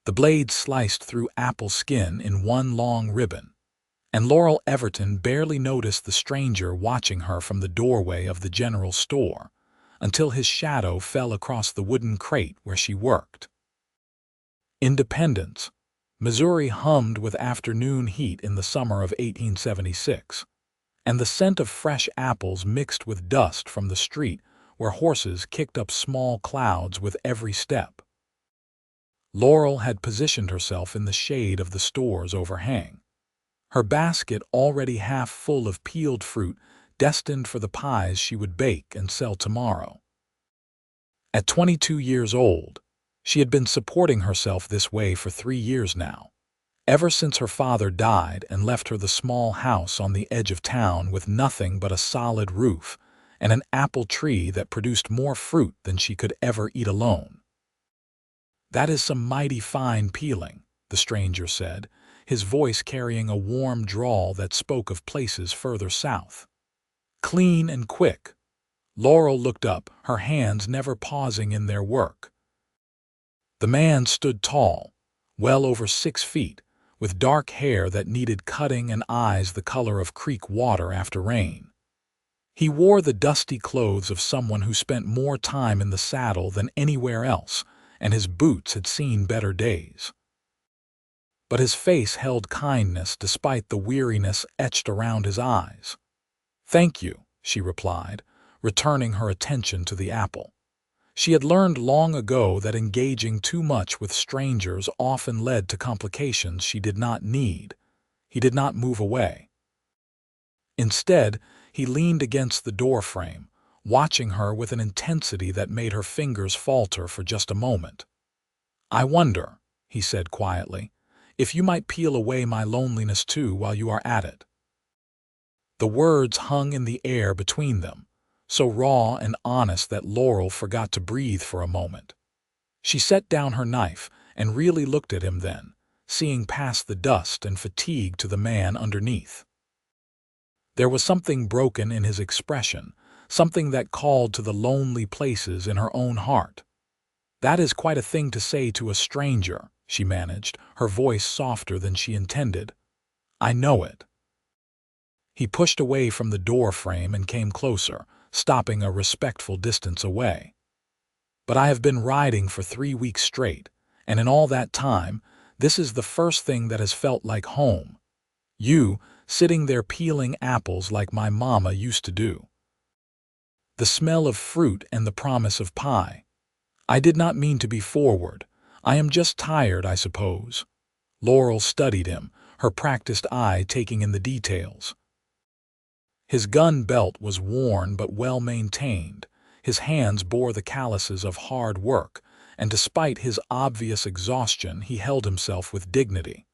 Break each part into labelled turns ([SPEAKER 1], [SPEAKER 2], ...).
[SPEAKER 1] The blade sliced through apple skin in one long ribbon, and Laurel Everton barely noticed the stranger watching her from the doorway of the general store until his shadow fell across the wooden crate where she worked. Independence, Missouri hummed with afternoon heat in the summer of 1876, and the scent of fresh apples mixed with dust from the street where horses kicked up small clouds with every step. Laurel had positioned herself in the shade of the store's overhang, her basket already half full of peeled fruit destined for the pies she would bake and sell tomorrow. At 22 years old, she had been supporting herself this way for 3 years now, ever since her father died and left her the small house on the edge of town with nothing but a solid roof and an apple tree that produced more fruit than she could ever eat alone. "That is some mighty fine peeling," the stranger said, his voice carrying a warm drawl that spoke of places further south. "Clean and quick." Laurel looked up, her hands never pausing in their work. The man stood tall, well over 6 feet, with dark hair that needed cutting and eyes the color of creek water after rain. He wore the dusty clothes of someone who spent more time in the saddle than anywhere else, and his boots had seen better days. But his face held kindness despite the weariness etched around his eyes. "Thank you," she replied, returning her attention to the apple. She had learned long ago that engaging too much with strangers often led to complications she did not need. He did not move away. Instead, he leaned against the doorframe, watching her with an intensity that made her fingers falter for just a moment. "I wonder," he said quietly, "if you might peel away my loneliness too while you are at it." The words hung in the air between them, so raw and honest that Laurel forgot to breathe for a moment. She set down her knife and really looked at him then, seeing past the dust and fatigue to the man underneath. There was something broken in his expression, something that called to the lonely places in her own heart. "That is quite a thing to say to a stranger," she managed, her voice softer than she intended. "I know it." He pushed away from the door frame and came closer, stopping a respectful distance away. "But I have been riding for 3 weeks straight, and in all that time, this is the first thing that has felt like home. You, sitting there peeling apples like my mama used to do. The smell of fruit and the promise of pie. I did not mean to be forward. I am just tired, I suppose." Laurel studied him, her practiced eye taking in the details. His gun belt was worn but well maintained. His hands bore the calluses of hard work, and despite his obvious exhaustion, he held himself with dignity.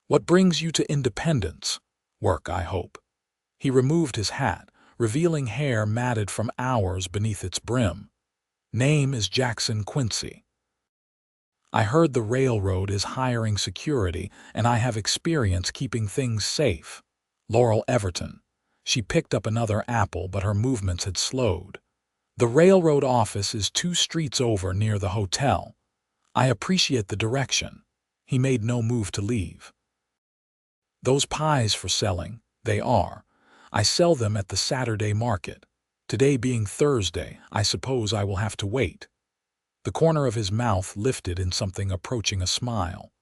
[SPEAKER 1] "What brings you to Independence? Work, I hope." He removed his hat, revealing hair matted from hours beneath its brim. "Name is Jackson Quincy. I heard the railroad is hiring security, and I have experience keeping things safe." Laurel Everton. She picked up another apple, but her movements had slowed. "The railroad office is 2 streets over near the hotel. I appreciate the direction." He made no move to leave. "Those pies for selling, they are. I sell them at the Saturday market. Today being Thursday, I suppose I will have to wait." The corner of his mouth lifted in something approaching a smile.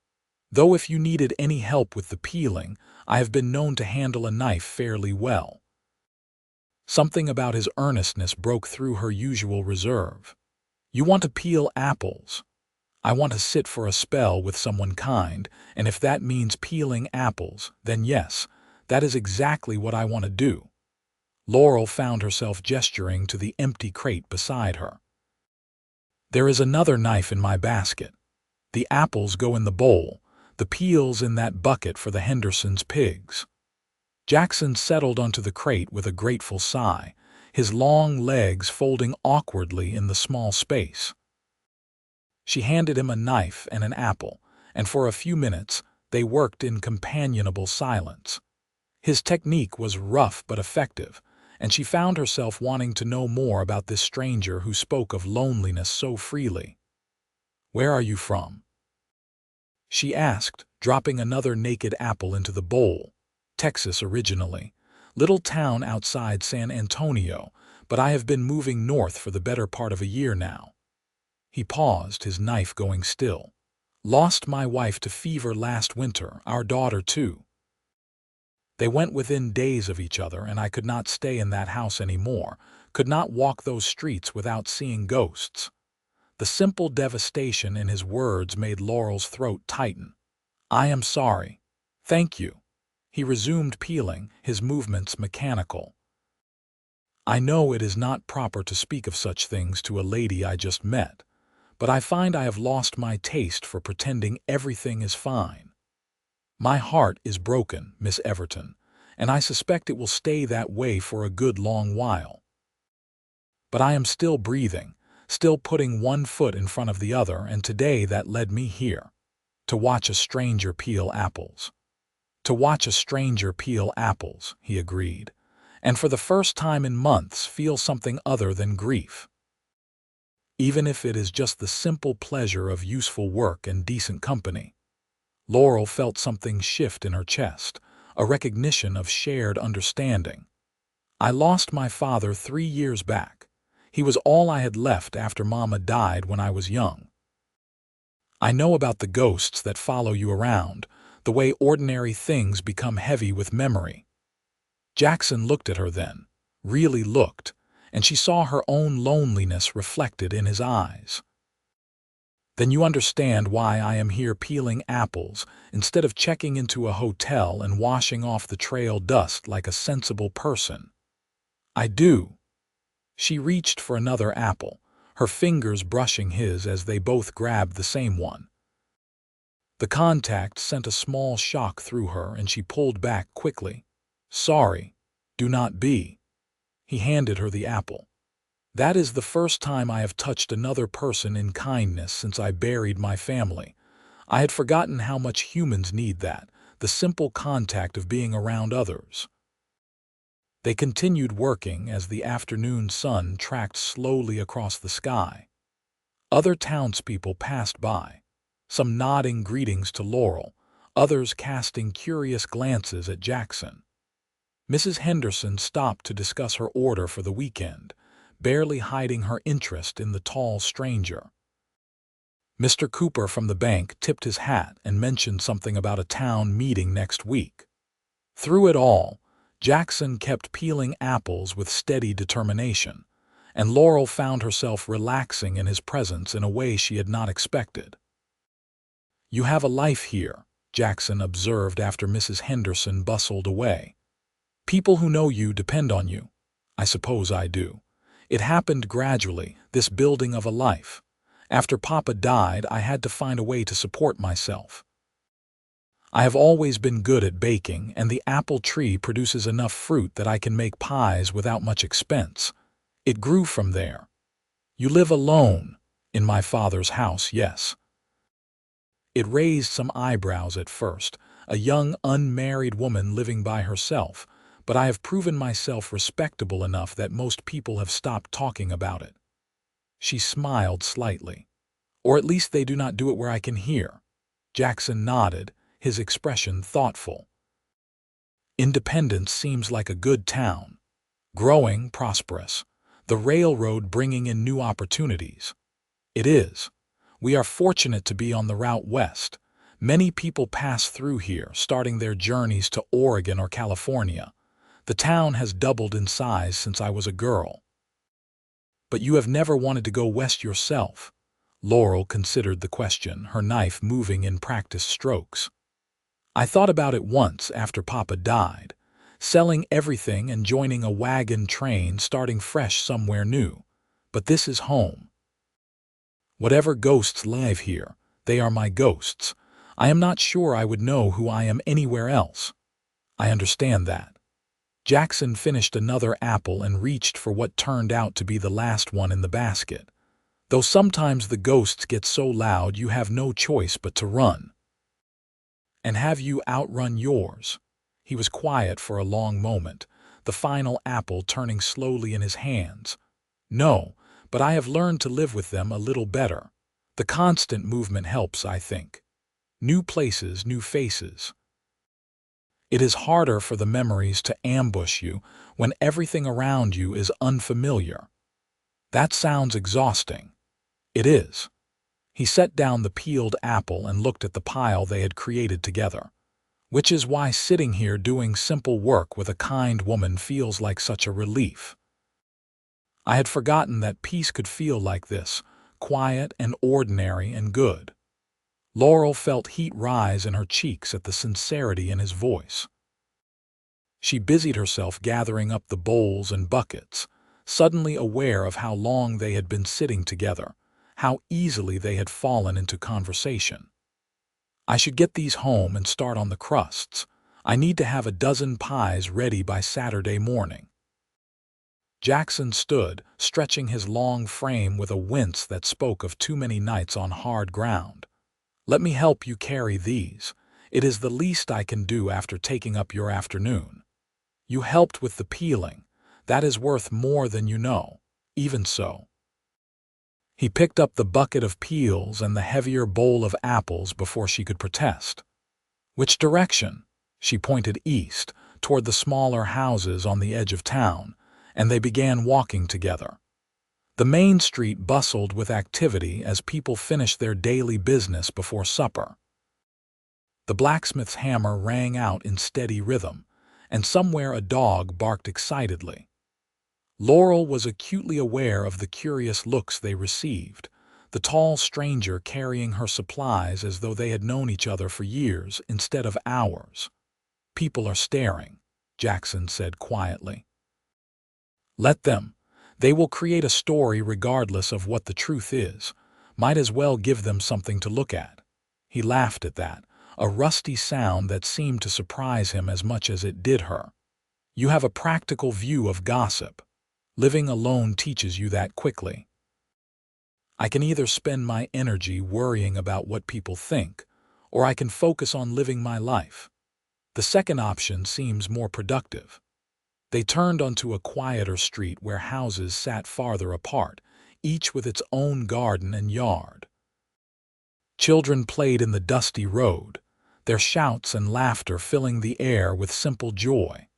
[SPEAKER 1] "Though if you needed any help with the peeling, I have been known to handle a knife fairly well." Something about his earnestness broke through her usual reserve. "You want to peel apples? I want to sit for a spell with someone kind, and if that means peeling apples, then yes, that is exactly what I want to do." Laurel found herself gesturing to the empty crate beside her. "There is another knife in my basket. The apples go in the bowl, the peels in that bucket for the Henderson's pigs." Jackson settled onto the crate with a grateful sigh, his long legs folding awkwardly in the small space. She handed him a knife and an apple, and for a few minutes they worked in companionable silence. His technique was rough but effective, and she found herself wanting to know more about this stranger who spoke of loneliness so freely. "Where are you from?" she asked, dropping another naked apple into the bowl. Texas originally. Little town outside San Antonio, but I have been moving north for the better part of a year now. He paused, his knife going still. Lost my wife to fever last winter, our daughter too. They went within days of each other, and I could not stay in that house anymore, could not walk those streets without seeing ghosts. The simple devastation in his words made Laurel's throat tighten. I am sorry. Thank you. He resumed peeling, his movements mechanical. I know it is not proper to speak of such things to a lady I just met, but I find I have lost my taste for pretending everything is fine. My heart is broken, Miss Everton, and I suspect it will stay that way for a good long while. But I am still breathing, still putting one foot in front of the other, and today that led me here. To watch a stranger peel apples. To watch a stranger peel apples, he agreed, and for the first time in months feel something other than grief. Even if it is just the simple pleasure of useful work and decent company. Laurel felt something shift in her chest, a recognition of shared understanding. I lost my father 3 years back. He was all I had left after Mama died when I was young. I know about the ghosts that follow you around, the way ordinary things become heavy with memory. Jackson looked at her then, really looked, and she saw her own loneliness reflected in his eyes. Then you understand why I am here peeling apples instead of checking into a hotel and washing off the trail dust like a sensible person. I do. She reached for another apple, her fingers brushing his as they both grabbed the same one. The contact sent a small shock through her, and she pulled back quickly. Sorry. Do not be. He handed her the apple. That is the first time I have touched another person in kindness since I buried my family. I had forgotten how much humans need that, the simple contact of being around others. They continued working as the afternoon sun tracked slowly across the sky. Other townspeople passed by, some nodding greetings to Laurel, others casting curious glances at Jackson. Mrs. Henderson stopped to discuss her order for the weekend, barely hiding her interest in the tall stranger. Mr. Cooper from the bank tipped his hat and mentioned something about a town meeting next week. Through it all, Jackson kept peeling apples with steady determination, and Laurel found herself relaxing in his presence in a way she had not expected. You have a life here, Jackson observed after Mrs. Henderson bustled away. People who know you depend on you. I suppose I do. It happened gradually, this building of a life. After Papa died, I had to find a way to support myself. I have always been good at baking, and the apple tree produces enough fruit that I can make pies without much expense. It grew from there. You live alone, in my father's house, yes. It raised some eyebrows at first, a young unmarried woman living by herself, but I have proven myself respectable enough that most people have stopped talking about it. She smiled slightly. Or at least they do not do it where I can hear. Jackson nodded, his expression thoughtful. Independence seems like a good town. Growing, prosperous. The railroad bringing in new opportunities. It is. We are fortunate to be on the route west. Many people pass through here, starting their journeys to Oregon or California. The town has doubled in size since I was a girl. But you have never wanted to go west yourself? Laurel considered the question, her knife moving in practiced strokes. I thought about it once after Papa died, selling everything and joining a wagon train, starting fresh somewhere new. But this is home. Whatever ghosts live here, they are my ghosts. I am not sure I would know who I am anywhere else. I understand that. Jackson finished another apple and reached for what turned out to be the last one in the basket. Though sometimes the ghosts get so loud you have no choice but to run. And have you outrun yours? He was quiet for a long moment, the final apple turning slowly in his hands. No, but I have learned to live with them a little better. The constant movement helps, I think. New places, new faces. It is harder for the memories to ambush you when everything around you is unfamiliar. That sounds exhausting. It is. He set down the peeled apple and looked at the pile they had created together. Which is why sitting here doing simple work with a kind woman feels like such a relief. I had forgotten that peace could feel like this, quiet and ordinary and good. Laurel felt heat rise in her cheeks at the sincerity in his voice. She busied herself gathering up the bowls and buckets, suddenly aware of how long they had been sitting together, how easily they had fallen into conversation. I should get these home and start on the crusts. I need to have a dozen pies ready by Saturday morning. Jackson stood, stretching his long frame with a wince that spoke of too many nights on hard ground. Let me help you carry these. It is the least I can do after taking up your afternoon. You helped with the peeling. That is worth more than you know. Even so. He picked up the bucket of peels and the heavier bowl of apples before she could protest. Which direction? She pointed east, toward the smaller houses on the edge of town, and they began walking together. The main street bustled with activity as people finished their daily business before supper. The blacksmith's hammer rang out in steady rhythm, and somewhere a dog barked excitedly. Laurel was acutely aware of the curious looks they received, the tall stranger carrying her supplies as though they had known each other for years instead of hours. People are staring, Jackson said quietly. Let them. They will create a story regardless of what the truth is. Might as well give them something to look at. He laughed at that, a rusty sound that seemed to surprise him as much as it did her. You have a practical view of gossip. Living alone teaches you that quickly. I can either spend my energy worrying about what people think, or I can focus on living my life. The second option seems more productive. They turned onto a quieter street where houses sat farther apart, each with its own garden and yard. Children played in the dusty road, their shouts and laughter filling the air with simple joy.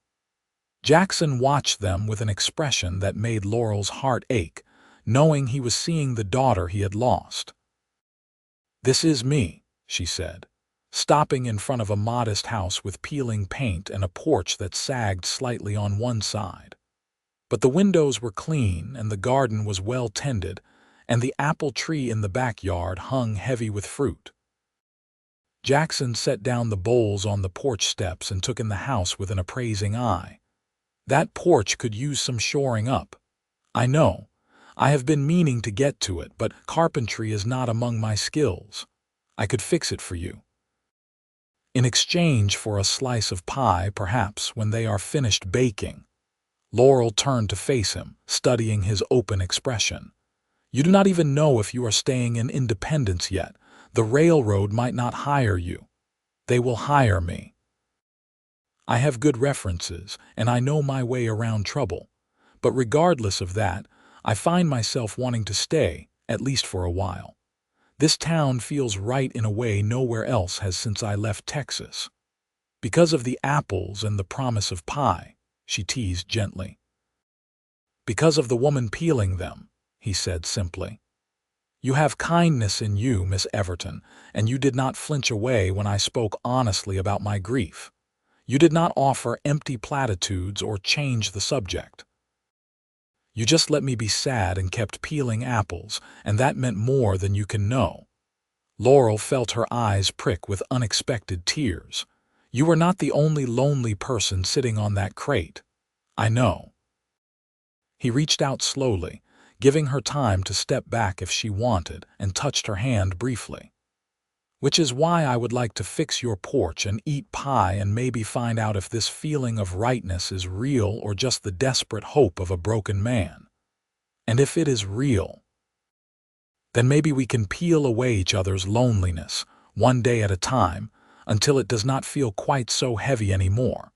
[SPEAKER 1] Jackson watched them with an expression that made Laurel's heart ache, knowing he was seeing the daughter he had lost. This is me, she said, stopping in front of a modest house with peeling paint and a porch that sagged slightly on one side. But the windows were clean and the garden was well tended, and the apple tree in the backyard hung heavy with fruit. Jackson set down the bowls on the porch steps and took in the house with an appraising eye. That porch could use some shoring up. I know. I have been meaning to get to it, but carpentry is not among my skills. I could fix it for you. In exchange for a slice of pie, perhaps, when they are finished baking. Laurel turned to face him, studying his open expression. You do not even know if you are staying in Independence yet. The railroad might not hire you. They will hire me. I have good references, and I know my way around trouble. But regardless of that, I find myself wanting to stay, at least for a while. This town feels right in a way nowhere else has since I left Texas. Because of the apples and the promise of pie, she teased gently. Because of the woman peeling them, he said simply. You have kindness in you, Miss Everton, and you did not flinch away when I spoke honestly about my grief. You did not offer empty platitudes or change the subject. You just let me be sad and kept peeling apples, and that meant more than you can know. Laurel felt her eyes prick with unexpected tears. You were not the only lonely person sitting on that crate. I know. He reached out slowly, giving her time to step back if she wanted, and touched her hand briefly. Which is why I would like to fix your porch and eat pie and maybe find out if this feeling of rightness is real or just the desperate hope of a broken man. And if it is real, then maybe we can peel away each other's loneliness, one day at a time, until it does not feel quite so heavy anymore.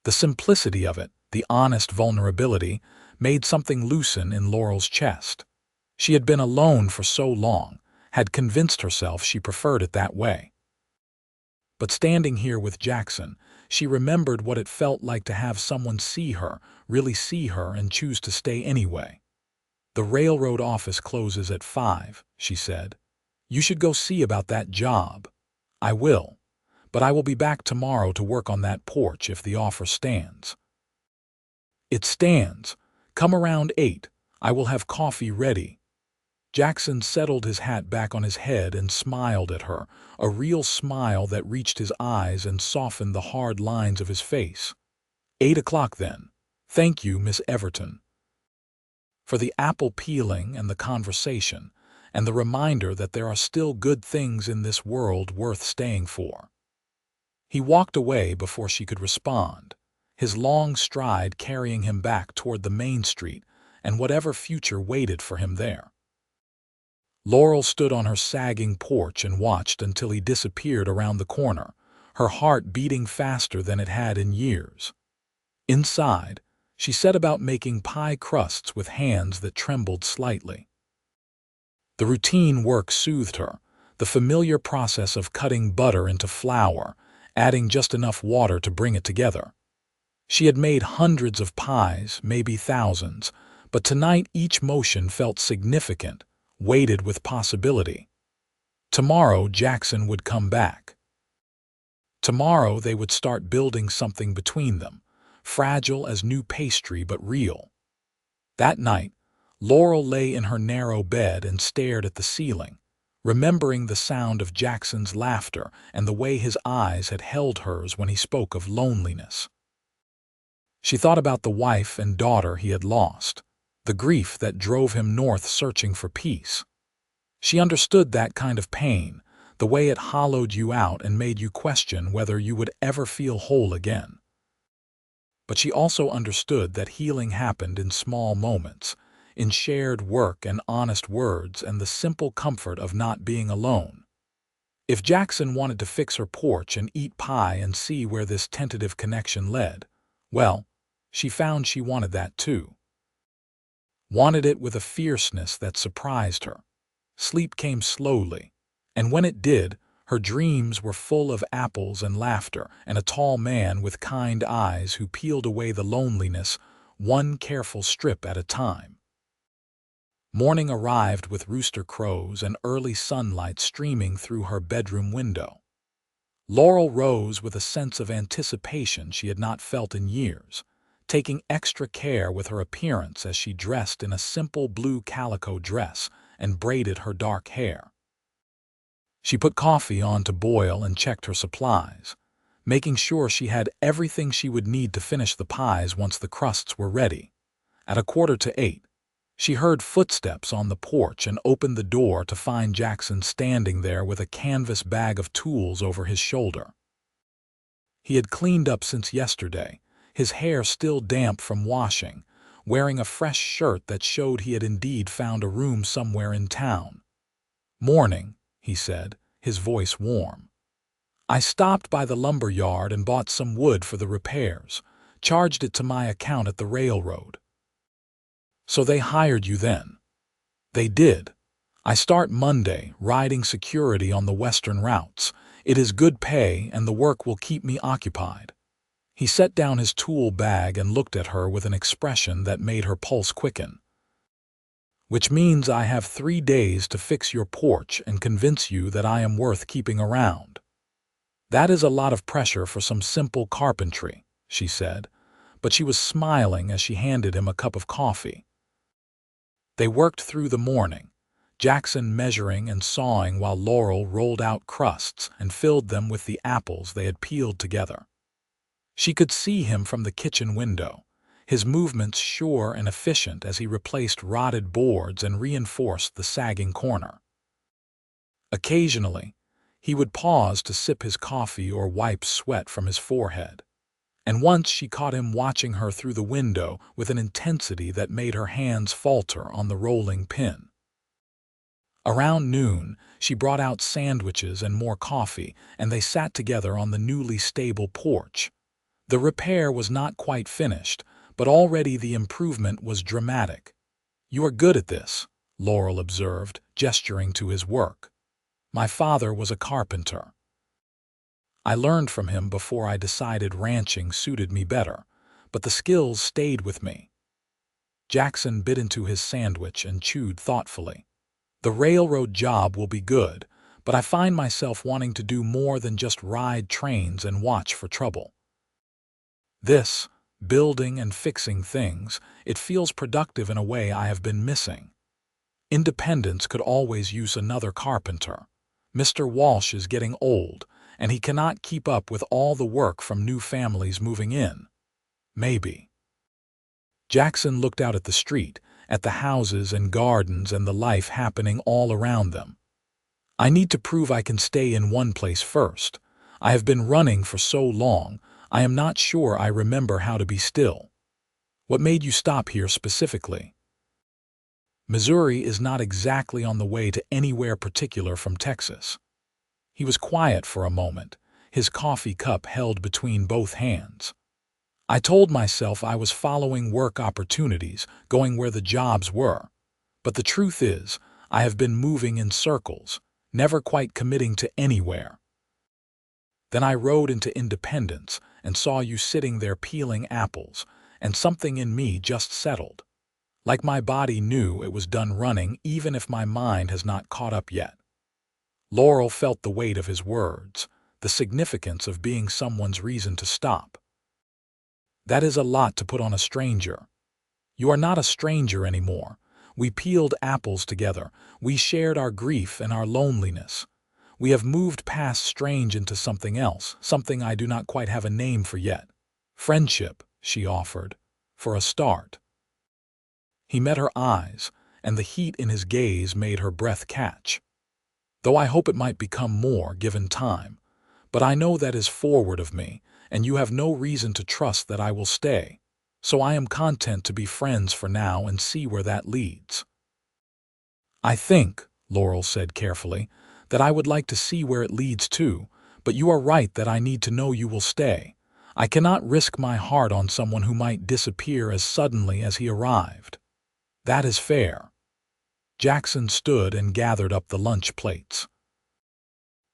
[SPEAKER 1] The simplicity of it, the honest vulnerability, made something loosen in Laurel's chest. She had been alone for so long, had convinced herself she preferred it that way. But standing here with Jackson, she remembered what it felt like to have someone see her, really see her, and choose to stay anyway. "The railroad office closes at 5, she said. "You should go see about that job." "I will. But I will be back tomorrow to work on that porch if the offer stands." "It stands. Come around 8. I will have coffee ready." Jackson settled his hat back on his head and smiled at her, a real smile that reached his eyes and softened the hard lines of his face. 8 o'clock then. Thank you, Miss Everton, for the apple peeling and the conversation, and the reminder that there are still good things in this world worth staying for. He walked away before she could respond, his long stride carrying him back toward the main street and whatever future waited for him there. Laurel stood on her sagging porch and watched until he disappeared around the corner, her heart beating faster than it had in years. Inside, she set about making pie crusts with hands that trembled slightly. The routine work soothed her, the familiar process of cutting butter into flour, adding just enough water to bring it together. She had made hundreds of pies, maybe thousands, but tonight each motion felt significant, weighted with possibility. Tomorrow Jackson would come back. Tomorrow they would start building something between them, fragile as new pastry but real. That night, Laurel lay in her narrow bed and stared at the ceiling, remembering the sound of Jackson's laughter and the way his eyes had held hers when he spoke of loneliness. She thought about the wife and daughter he had lost, the grief that drove him north searching for peace. She understood that kind of pain, the way it hollowed you out and made you question whether you would ever feel whole again. But she also understood that healing happened in small moments, in shared work and honest words and the simple comfort of not being alone. If Jackson wanted to fix her porch and eat pie and see where this tentative connection led, well, she found she wanted that too. Wanted it with a fierceness that surprised her. Sleep came slowly, and when it did, her dreams were full of apples and laughter and a tall man with kind eyes who peeled away the loneliness, one careful strip at a time. Morning arrived with rooster crows and early sunlight streaming through her bedroom window. Laurel rose with a sense of anticipation she had not felt in years, taking extra care with her appearance as she dressed in a simple blue calico dress and braided her dark hair. She put coffee on to boil and checked her supplies, making sure she had everything she would need to finish the pies once the crusts were ready. At 7:15, she heard footsteps on the porch and opened the door to find Jackson standing there with a canvas bag of tools over his shoulder. He had cleaned up since yesterday, his hair still damp from washing, wearing a fresh shirt that showed he had indeed found a room somewhere in town. "Morning," he said, his voice warm. "I stopped by the lumber yard and bought some wood for the repairs, charged it to my account at the railroad." "So they hired you then?" "They did. I start Monday, riding security on the western routes. It is good pay and the work will keep me occupied." He set down his tool bag and looked at her with an expression that made her pulse quicken. "Which means I have 3 days to fix your porch and convince you that I am worth keeping around." "That is a lot of pressure for some simple carpentry," she said, but she was smiling as she handed him a cup of coffee. They worked through the morning, Jackson measuring and sawing while Laurel rolled out crusts and filled them with the apples they had peeled together. She could see him from the kitchen window, his movements sure and efficient as he replaced rotted boards and reinforced the sagging corner. Occasionally, he would pause to sip his coffee or wipe sweat from his forehead. And once she caught him watching her through the window with an intensity that made her hands falter on the rolling pin. Around noon, she brought out sandwiches and more coffee, and they sat together on the newly stable porch. The repair was not quite finished, but already the improvement was dramatic. "You are good at this," Laurel observed, gesturing to his work. "My father was a carpenter." I learned from him before I decided ranching suited me better, but the skills stayed with me. Jackson bit into his sandwich and chewed thoughtfully. The railroad job will be good, but I find myself wanting to do more than just ride trains and watch for trouble. This, building and fixing things, it feels productive in a way I have been missing. Independence could always use another carpenter. Mr. Walsh is getting old, and he cannot keep up with all the work from new families moving in. Maybe. Jackson looked out at the street, at the houses and gardens and the life happening all around them. I need to prove I can stay in one place first. I have been running for so long, I am not sure I remember how to be still. What made you stop here specifically? Missouri is not exactly on the way to anywhere particular from Texas. He was quiet for a moment, his coffee cup held between both hands. I told myself I was following work opportunities, going where the jobs were. But the truth is, I have been moving in circles, never quite committing to anywhere. Then I rode into Independence and saw you sitting there peeling apples, and something in me just settled. Like my body knew it was done running even if my mind has not caught up yet. Laurel felt the weight of his words, the significance of being someone's reason to stop. That is a lot to put on a stranger. You are not a stranger anymore. We peeled apples together. We shared our grief and our loneliness. We have moved past strange into something else, something I do not quite have a name for yet. Friendship, she offered, for a start. He met her eyes, and the heat in his gaze made her breath catch. Though I hope it might become more given time, but I know that is forward of me, and you have no reason to trust that I will stay, so I am content to be friends for now and see where that leads. I think, Laurel said carefully, that I would like to see where it leads to, but you are right that I need to know you will stay. I cannot risk my heart on someone who might disappear as suddenly as he arrived. That is fair. Jackson stood and gathered up the lunch plates.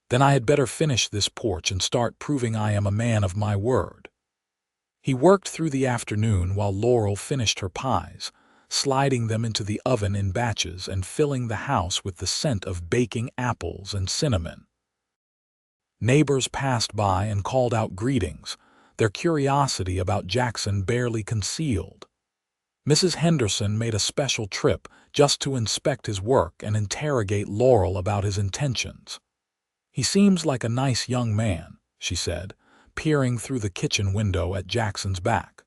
[SPEAKER 1] Then I had better finish this porch and start proving I am a man of my word. He worked through the afternoon while Laurel finished her pies, sliding them into the oven in batches and filling the house with the scent of baking apples and cinnamon. Neighbors passed by and called out greetings, their curiosity about Jackson barely concealed. Mrs. Henderson made a special trip just to inspect his work and interrogate Laurel about his intentions. He seems like a nice young man, she said, peering through the kitchen window at Jackson's back.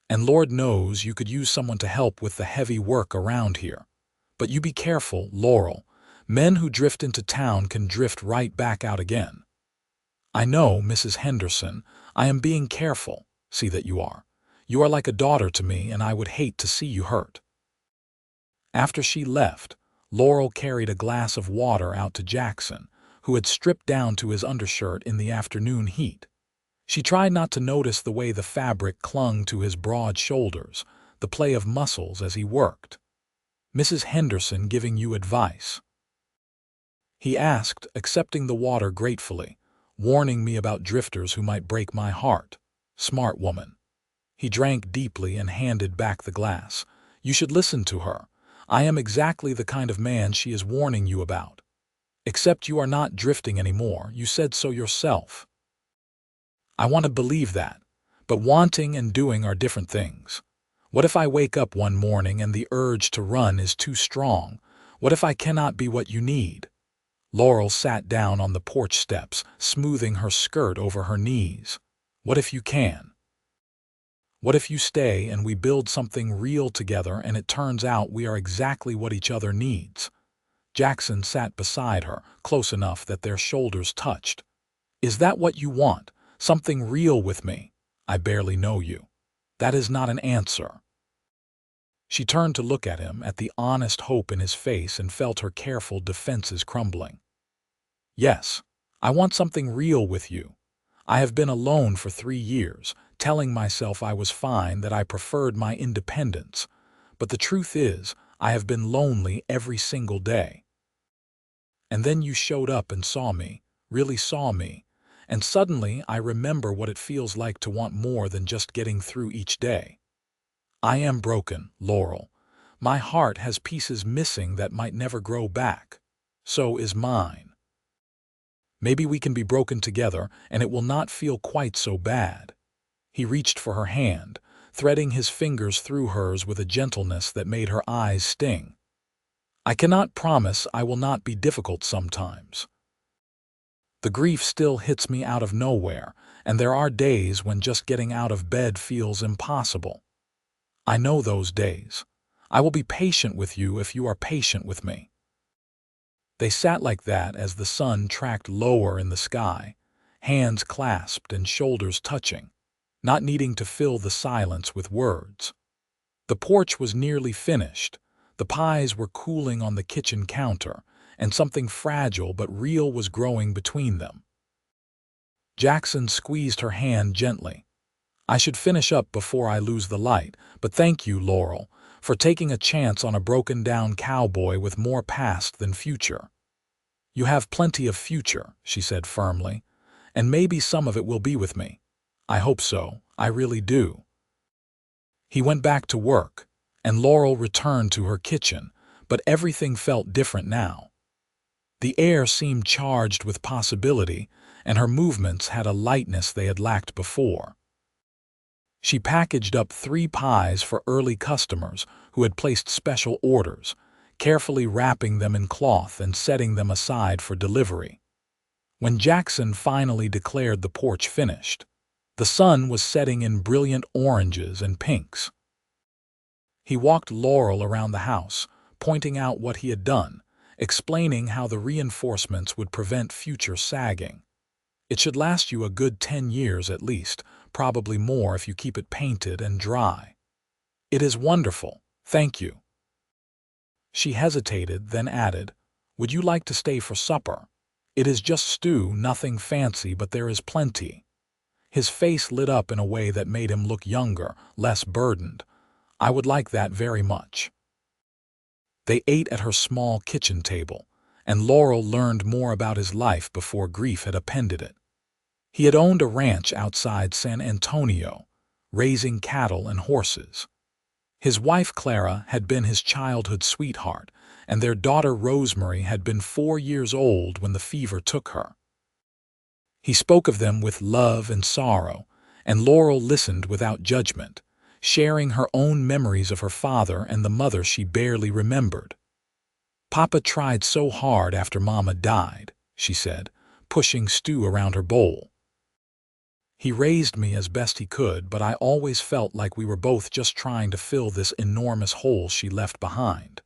[SPEAKER 1] And Lord knows you could use someone to help with the heavy work around here. But you be careful, Laurel. Men who drift into town can drift right back out again. I know, Mrs. Henderson, I am being careful. See that you are. You are like a daughter to me, and I would hate to see you hurt. After she left, Laurel carried a glass of water out to Jackson, who had stripped down to his undershirt in the afternoon heat. She tried not to notice the way the fabric clung to his broad shoulders, the play of muscles as he worked. Mrs. Henderson giving you advice? He asked, accepting the water gratefully, warning me about drifters who might break my heart. Smart woman. He drank deeply and handed back the glass. You should listen to her. I am exactly the kind of man she is warning you about. Except you are not drifting anymore, you said so yourself. I want to believe that, but wanting and doing are different things. What if I wake up one morning and the urge to run is too strong? What if I cannot be what you need? Laurel sat down on the porch steps, smoothing her skirt over her knees. What if you can? What if you stay and we build something real together and it turns out we are exactly what each other needs? Jackson sat beside her, close enough that their shoulders touched. Is that what you want? Something real with me? I barely know you. That is not an answer. She turned to look at him, at the honest hope in his face, and felt her careful defenses crumbling. Yes, I want something real with you. I have been alone for 3 years, telling myself I was fine, that I preferred my independence. But the truth is, I have been lonely every single day. And then you showed up and saw me, really saw me, and suddenly I remember what it feels like to want more than just getting through each day. I am broken, Laurel. My heart has pieces missing that might never grow back. So is mine. Maybe we can be broken together, and it will not feel quite so bad. He reached for her hand, threading his fingers through hers with a gentleness that made her eyes sting. I cannot promise I will not be difficult sometimes. The grief still hits me out of nowhere, and there are days when just getting out of bed feels impossible. I know those days. I will be patient with you if you are patient with me. They sat like that as the sun tracked lower in the sky, hands clasped and shoulders touching, not needing to fill the silence with words. The porch was nearly finished. The pies were cooling on the kitchen counter, and something fragile but real was growing between them. Jackson squeezed her hand gently. I should finish up before I lose the light, but thank you, Laurel, for taking a chance on a broken-down cowboy with more past than future. You have plenty of future, she said firmly, and maybe some of it will be with me. I hope so, I really do. He went back to work, and Laurel returned to her kitchen, but everything felt different now. The air seemed charged with possibility, and her movements had a lightness they had lacked before. She packaged up 3 pies for early customers who had placed special orders, carefully wrapping them in cloth and setting them aside for delivery. When Jackson finally declared the porch finished, the sun was setting in brilliant oranges and pinks. He walked Laurel around the house, pointing out what he had done, explaining how the reinforcements would prevent future sagging. It should last you a good 10 years at least, probably more if you keep it painted and dry. It is wonderful, thank you. She hesitated, then added, Would you like to stay for supper? It is just stew, nothing fancy, but there is plenty. His face lit up in a way that made him look younger, less burdened. I would like that very much. They ate at her small kitchen table, and Laurel learned more about his life before grief had appended it. He had owned a ranch outside San Antonio, raising cattle and horses. His wife Clara had been his childhood sweetheart, and their daughter Rosemary had been 4 years old when the fever took her. He spoke of them with love and sorrow, and Laurel listened without judgment, sharing her own memories of her father and the mother she barely remembered. Papa tried so hard after Mama died, she said, pushing stew around her bowl. He raised me as best he could, but I always felt like we were both just trying to fill this enormous hole she left behind.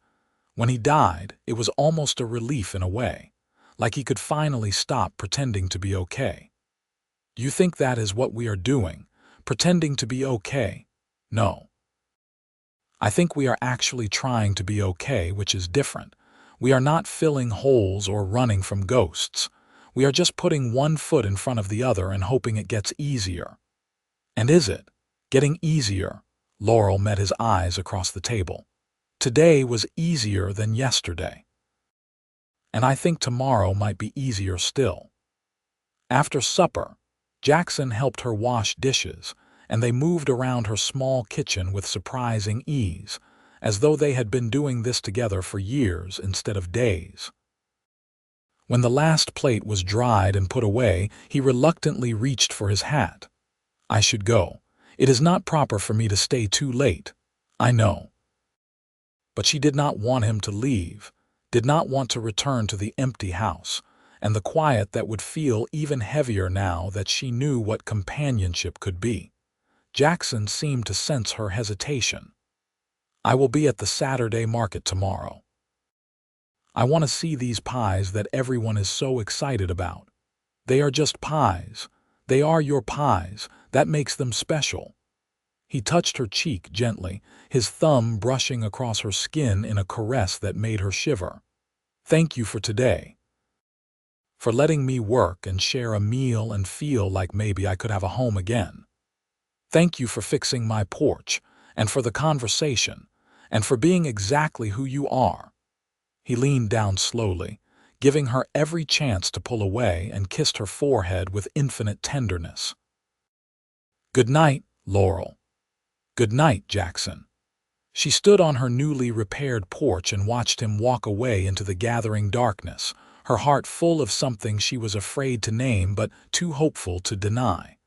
[SPEAKER 1] When he died, it was almost a relief in a way, like he could finally stop pretending to be okay. Do you think that is what we are doing, pretending to be okay? No. I think we are actually trying to be okay, which is different. We are not filling holes or running from ghosts. We are just putting one foot in front of the other and hoping it gets easier. And is it? Getting easier? Laurel met his eyes across the table. Today was easier than yesterday. And I think tomorrow might be easier still. After supper, Jackson helped her wash dishes, and they moved around her small kitchen with surprising ease, as though they had been doing this together for years instead of days. When the last plate was dried and put away, he reluctantly reached for his hat. I should go. It is not proper for me to stay too late. I know. But she did not want him to leave, did not want to return to the empty house, and the quiet that would feel even heavier now that she knew what companionship could be. Jackson seemed to sense her hesitation. I will be at the Saturday market tomorrow. I want to see these pies that everyone is so excited about. They are just pies. They are your pies. That makes them special. He touched her cheek gently, his thumb brushing across her skin in a caress that made her shiver. Thank you for today. For letting me work and share a meal and feel like maybe I could have a home again. Thank you for fixing my porch, and for the conversation, and for being exactly who you are. He leaned down slowly, giving her every chance to pull away, and kissed her forehead with infinite tenderness. "Good night, Laurel. Good night, Jackson." She stood on her newly repaired porch and watched him walk away into the gathering darkness, her heart full of something she was afraid to name but too hopeful to deny.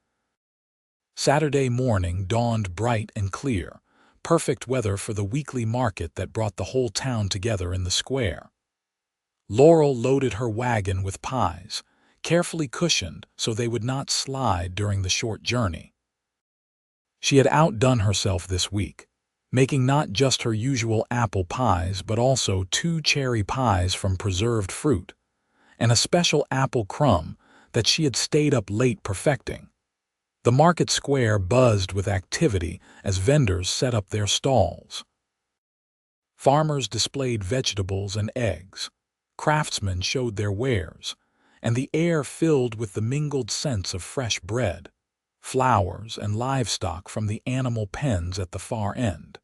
[SPEAKER 1] Saturday morning dawned bright and clear, perfect weather for the weekly market that brought the whole town together in the square. Laurel loaded her wagon with pies, carefully cushioned so they would not slide during the short journey. She had outdone herself this week, making not just her usual apple pies but also 2 cherry pies from preserved fruit, and a special apple crumb that she had stayed up late perfecting. The market square buzzed with activity as vendors set up their stalls. Farmers displayed vegetables and eggs, craftsmen showed their wares, and the air filled with the mingled scents of fresh bread, flowers, and livestock from the animal pens at the far end.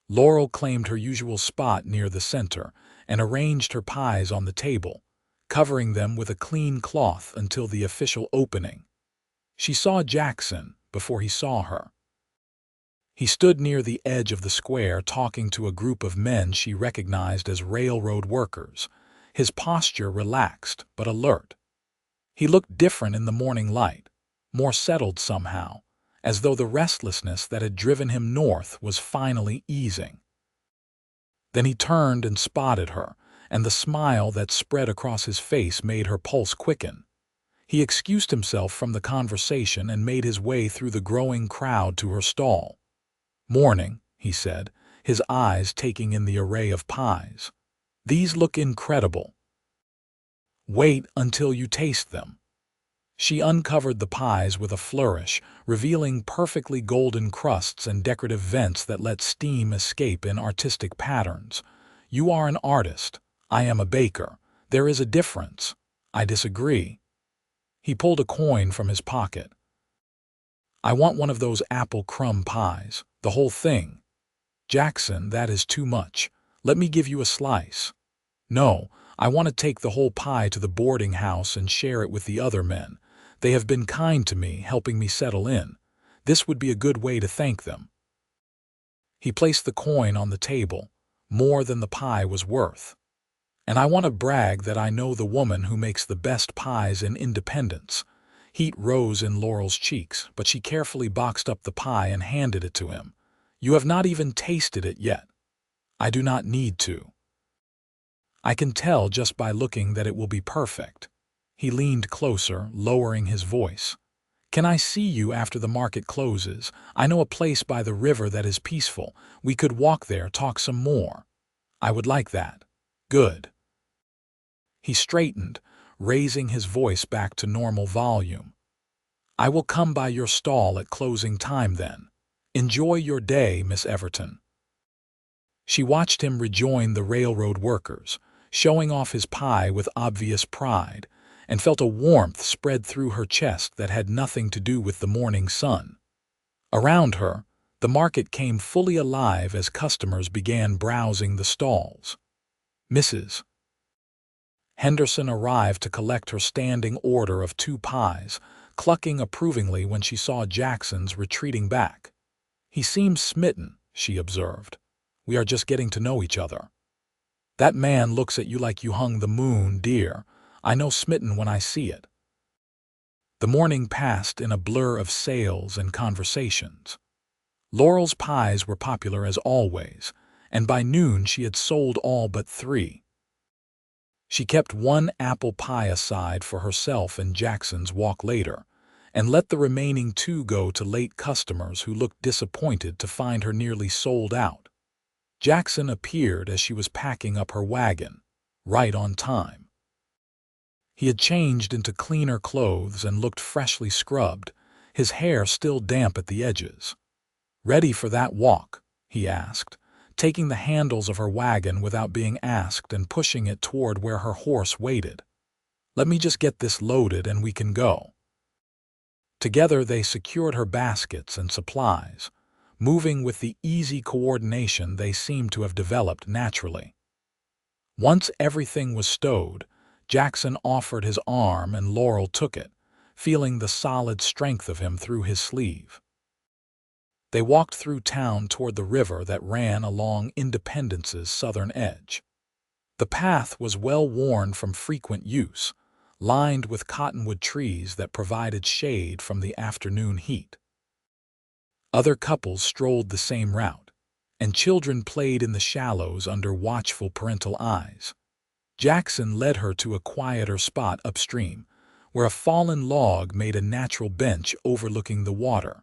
[SPEAKER 1] Laurel claimed her usual spot near the center and arranged her pies on the table, covering them with a clean cloth until the official opening. She saw Jackson before he saw her. He stood near the edge of the square talking to a group of men she recognized as railroad workers, his posture relaxed but alert. He looked different in the morning light, more settled somehow, as though the restlessness that had driven him north was finally easing. Then he turned and spotted her, and the smile that spread across his face made her pulse quicken. He excused himself from the conversation and made his way through the growing crowd to her stall. "Morning," he said, his eyes taking in the array of pies. "These look incredible. Wait until you taste them." She uncovered the pies with a flourish, revealing perfectly golden crusts and decorative vents that let steam escape in artistic patterns. "You are an artist. I am a baker. There is a difference." "I disagree." He pulled a coin from his pocket. "I want one of those apple crumb pies, the whole thing." "Jackson, that is too much. Let me give you a slice." "No, I want to take the whole pie to the boarding house and share it with the other men. They have been kind to me, helping me settle in. This would be a good way to thank them." He placed the coin on the table, more than the pie was worth. "And I want to brag that I know the woman who makes the best pies in Independence." Heat rose in Laurel's cheeks, but she carefully boxed up the pie and handed it to him. "You have not even tasted it yet." "I do not need to. I can tell just by looking that it will be perfect." He leaned closer, lowering his voice. "Can I see you after the market closes? I know a place by the river that is peaceful. We could walk there, talk some more." "I would like that." "Good." He straightened, raising his voice back to normal volume. "I will come by your stall at closing time then. Enjoy your day, Miss Everton." She watched him rejoin the railroad workers, showing off his pie with obvious pride, and felt a warmth spread through her chest that had nothing to do with the morning sun. Around her, the market came fully alive as customers began browsing the stalls. Mrs. Henderson arrived to collect her standing order of 2 pies, clucking approvingly when she saw Jackson's retreating back. "He seems smitten," she observed. "We are just getting to know each other." "That man looks at you like you hung the moon, dear. I know smitten when I see it." The morning passed in a blur of sales and conversations. Laurel's pies were popular as always, and by noon she had sold all but 3. She kept 1 apple pie aside for herself and Jackson's walk later, and let the remaining 2 go to late customers who looked disappointed to find her nearly sold out. Jackson appeared as she was packing up her wagon, right on time. He had changed into cleaner clothes and looked freshly scrubbed, his hair still damp at the edges. "Ready for that walk?" he asked, taking the handles of her wagon without being asked and pushing it toward where her horse waited. "Let me just get this loaded and we can go." Together they secured her baskets and supplies, moving with the easy coordination they seemed to have developed naturally. Once everything was stowed, Jackson offered his arm and Laurel took it, feeling the solid strength of him through his sleeve. They walked through town toward the river that ran along Independence's southern edge. The path was well worn from frequent use, lined with cottonwood trees that provided shade from the afternoon heat. Other couples strolled the same route, and children played in the shallows under watchful parental eyes. Jackson led her to a quieter spot upstream, where a fallen log made a natural bench overlooking the water.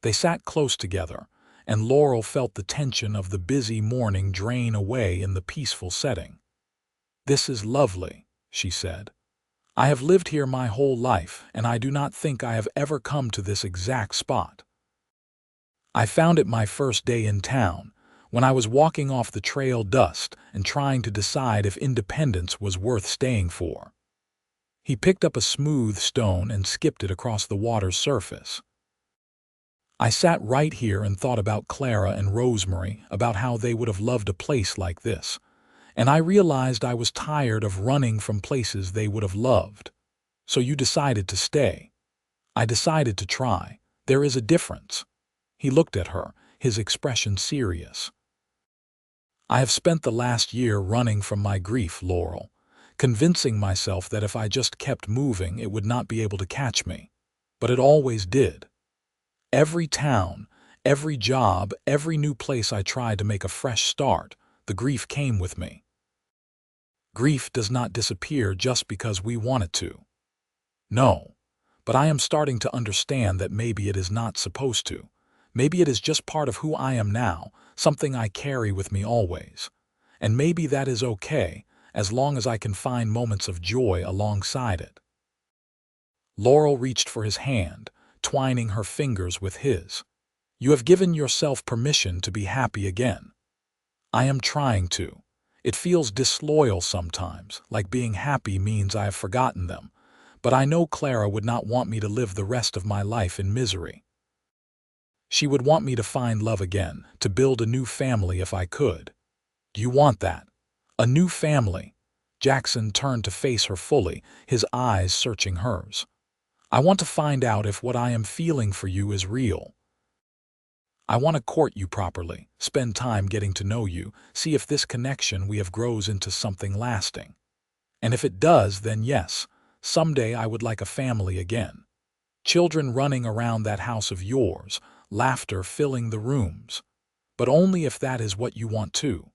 [SPEAKER 1] They sat close together, and Laurel felt the tension of the busy morning drain away in the peaceful setting. "This is lovely," she said. "I have lived here my whole life, and I do not think I have ever come to this exact spot. I found it my first day in town, when I was walking off the trail dust and trying to decide if Independence was worth staying for." He picked up a smooth stone and skipped it across the water's surface. "I sat right here and thought about Clara and Rosemary, about how they would have loved a place like this, and I realized I was tired of running from places they would have loved. So you decided to stay. I decided to try. There is a difference." He looked at her, his expression serious. "I have spent the last year running from my grief, Laurel, convincing myself that if I just kept moving it would not be able to catch me. But it always did. Every town, every job, every new place I tried to make a fresh start, the grief came with me. Grief does not disappear just because we want it to. No, but I am starting to understand that maybe it is not supposed to. Maybe it is just part of who I am now, something I carry with me always. And maybe that is okay, as long as I can find moments of joy alongside it." Laurel reached for his hand, twining her fingers with his. "You have given yourself permission to be happy again." "I am trying to. It feels disloyal sometimes, like being happy means I have forgotten them. But I know Clara would not want me to live the rest of my life in misery. She would want me to find love again, to build a new family if I could." "Do you want that? A new family?" Jackson turned to face her fully, his eyes searching hers. "I want to find out if what I am feeling for you is real. I want to court you properly, spend time getting to know you, see if this connection we have grows into something lasting. And if it does, then yes, someday I would like a family again. Children running around that house of yours, laughter filling the rooms. But only if that is what you want too."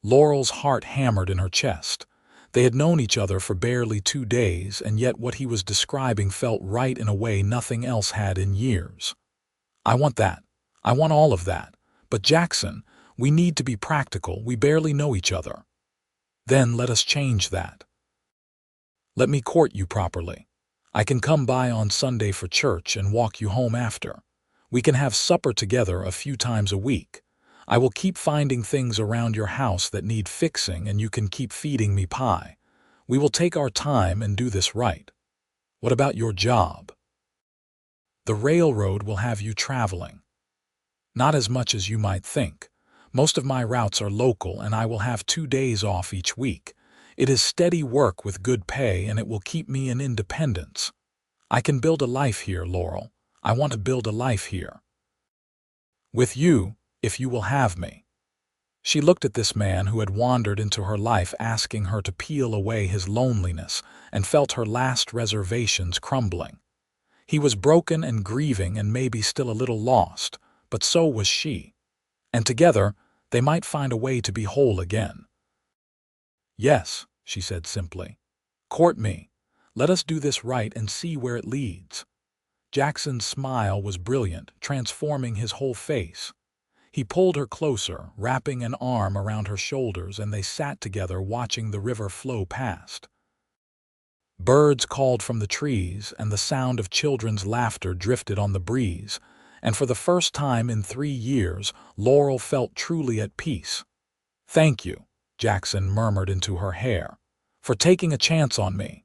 [SPEAKER 1] Laurel's heart hammered in her chest. They had known each other for barely 2 days, and yet what he was describing felt right in a way nothing else had in years. "I want that. I want all of that. But Jackson, we need to be practical. We barely know each other." "Then let us change that. Let me court you properly. I can come by on Sunday for church and walk you home after. We can have supper together a few times a week. I will keep finding things around your house that need fixing, and you can keep feeding me pie. We will take our time and do this right. What about your job?" "The railroad will have you traveling." "Not as much as you might think. Most of my routes are local, and I will have 2 days off each week. It is steady work with good pay, and it will keep me in Independence. I can build a life here, Laurel. I want to build a life here. With you, if you will have me." She looked at this man who had wandered into her life asking her to peel away his loneliness, and felt her last reservations crumbling. He was broken and grieving and maybe still a little lost, but so was she. And together, they might find a way to be whole again. "Yes," she said simply. "Court me. Let us do this right and see where it leads." Jackson's smile was brilliant, transforming his whole face. He pulled her closer, wrapping an arm around her shoulders, and they sat together watching the river flow past. Birds called from the trees, and the sound of children's laughter drifted on the breeze, and for the first time in 3 years, Laurel felt truly at peace. "Thank you," Jackson murmured into her hair, "for taking a chance on me.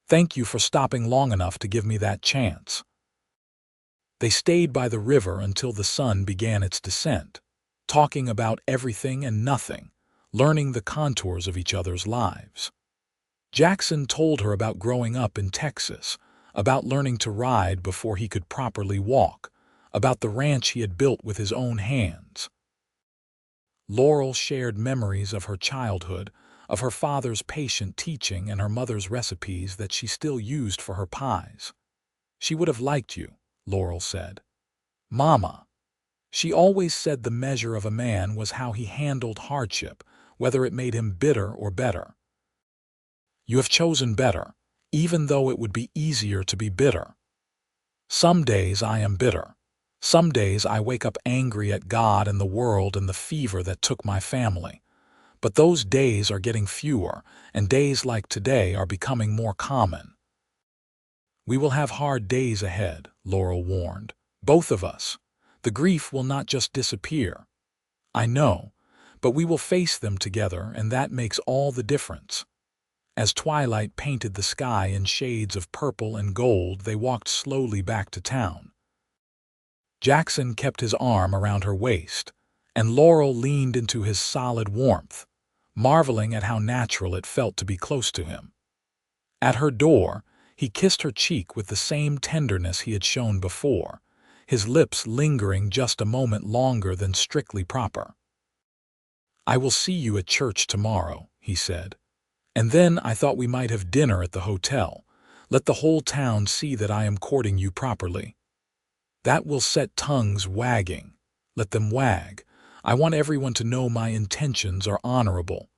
[SPEAKER 1] Thank you for stopping long enough to give me that chance." They stayed by the river until the sun began its descent, talking about everything and nothing. learning the contours of each other's lives. Jackson told her about growing up in Texas, about learning to ride before he could properly walk, about the ranch he had built with his own hands. Laurel shared memories of her childhood, of her father's patient teaching and her mother's recipes that she still used for her pies. "She would have liked you," Laurel said. "Mama. She always said the measure of a man was how he handled hardship, whether it made him bitter or better. You have chosen better, even though it would be easier to be bitter. Some days I am bitter. Some days I wake up angry at God and the world and the fever that took my family. But those days are getting fewer, and days like today are becoming more common." "We will have hard days ahead," Laurel warned. "Both of us. The grief will not just disappear." "I know, but we will face them together, and that makes all the difference." As twilight painted the sky in shades of purple and gold, they walked slowly back to town. Jackson kept his arm around her waist, and Laurel leaned into his solid warmth, marveling at how natural it felt to be close to him. At her door, he kissed her cheek with the same tenderness he had shown before, his lips lingering just a moment longer than strictly proper. "I will see you at church tomorrow," he said. "And then I thought we might have dinner at the hotel. Let the whole town see that I am courting you properly." "That will set tongues wagging. Let them wag. I want everyone to know my intentions are honorable."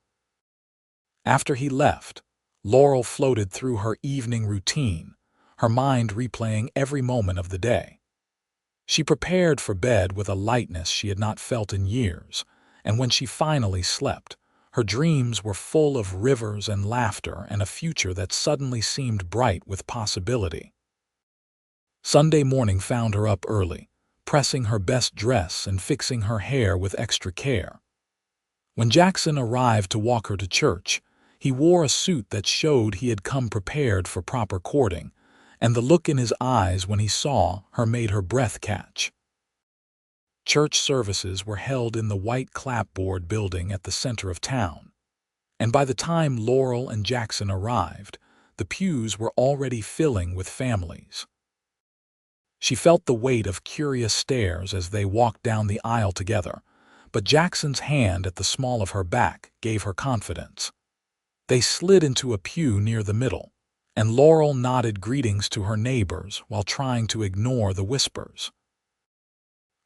[SPEAKER 1] After he left, Laurel floated through her evening routine, her mind replaying every moment of the day. She prepared for bed with a lightness she had not felt in years, and when she finally slept, her dreams were full of rivers and laughter and a future that suddenly seemed bright with possibility. Sunday morning found her up early, pressing her best dress and fixing her hair with extra care. When Jackson arrived to walk her to church, he wore a suit that showed he had come prepared for proper courting, and the look in his eyes when he saw her made her breath catch. Church services were held in the white clapboard building at the center of town, and by the time Laurel and Jackson arrived, the pews were already filling with families. She felt the weight of curious stares as they walked down the aisle together, but Jackson's hand at the small of her back gave her confidence. They slid into a pew near the middle, and Laurel nodded greetings to her neighbors while trying to ignore the whispers.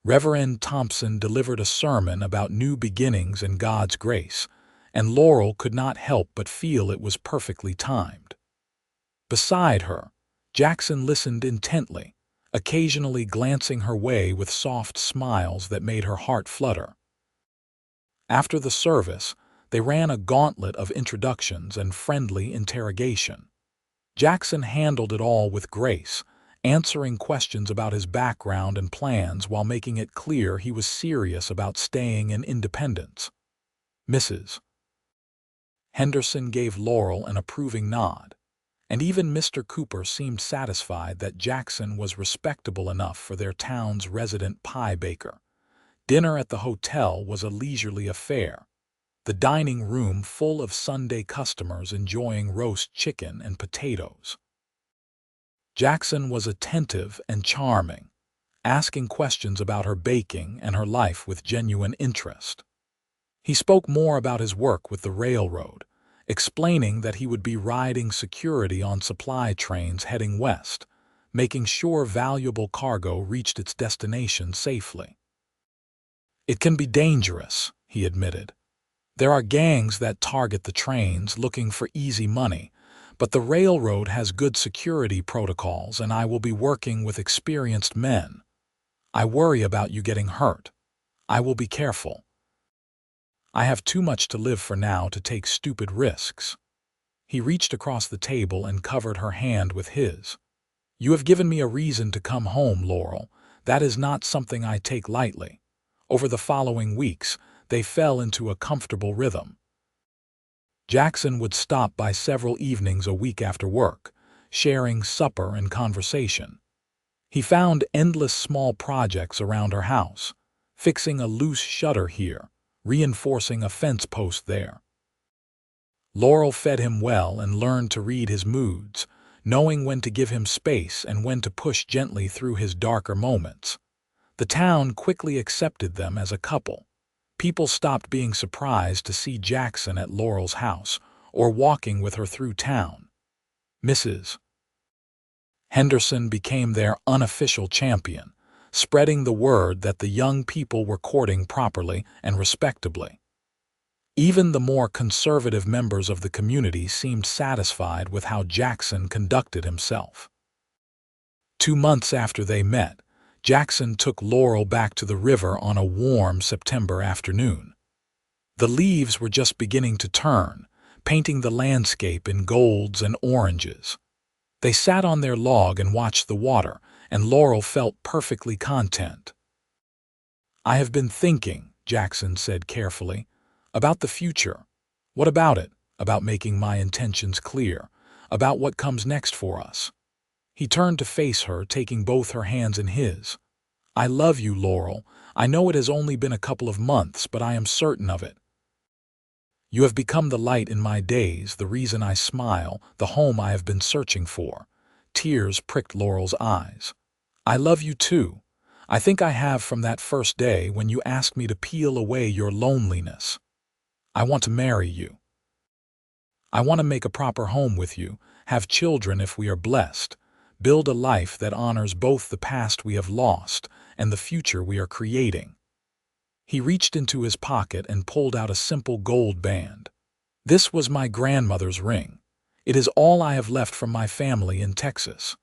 [SPEAKER 1] Reverend Thompson delivered a sermon about new beginnings and God's grace, and Laurel could not help but feel it was perfectly timed. Beside her, Jackson listened intently, occasionally glancing her way with soft smiles that made her heart flutter. After the service, they ran a gauntlet of introductions and friendly interrogation. Jackson handled it all with grace, answering questions about his background and plans while making it clear he was serious about staying in independence. Mrs. Henderson gave Laurel an approving nod, and even Mr. Cooper seemed satisfied that Jackson was respectable enough for their town's resident pie baker. Dinner at the hotel was a leisurely affair, the dining room full of Sunday customers enjoying roast chicken and potatoes. Jackson was attentive and charming, asking questions about her baking and her life with genuine interest. He spoke more about his work with the railroad, explaining that he would be riding security on supply trains heading west, making sure valuable cargo reached its destination safely. "It can be dangerous," he admitted. "There are gangs that target the trains looking for easy money, but the railroad has good security protocols and I will be working with experienced men. I worry about you getting hurt. I will be careful. I have too much to live for now to take stupid risks." He reached across the table and covered her hand with his. "You have given me a reason to come home, Laurel. That is not something I take lightly." Over the following weeks, they fell into a comfortable rhythm. Jackson would stop by several evenings a week after work, sharing supper and conversation. He found endless small projects around her house, fixing a loose shutter here, reinforcing a fence post there. Laurel fed him well and learned to read his moods, knowing when to give him space and when to push gently through his darker moments. The town quickly accepted them as a couple. People stopped being surprised to see Jackson at Laurel's house or walking with her through town. Mrs. Henderson became their unofficial champion, spreading the word that the young people were courting properly and respectably. Even the more conservative members of the community seemed satisfied with how Jackson conducted himself. 2 months after they met, Jackson took Laurel back to the river on a warm September afternoon. The leaves were just beginning to turn, painting the landscape in golds and oranges. They sat on their log and watched the water, and Laurel felt perfectly content. "I have been thinking," Jackson said carefully, "about the future. What about it? About making my intentions clear, about what comes next for us." He turned to face her, taking both her hands in his. "I love you, Laurel. I know it has only been a couple of months, but I am certain of it. You have become the light in my days, the reason I smile, the home I have been searching for." Tears pricked Laurel's eyes. "I love you too. I think I have from that first day when you asked me to peel away your loneliness. I want to marry you. I want to make a proper home with you, have children if we are blessed, build a life that honors both the past we have lost and the future we are creating." He reached into his pocket and pulled out a simple gold band. "This was my grandmother's ring. It is all I have left from my family in Texas.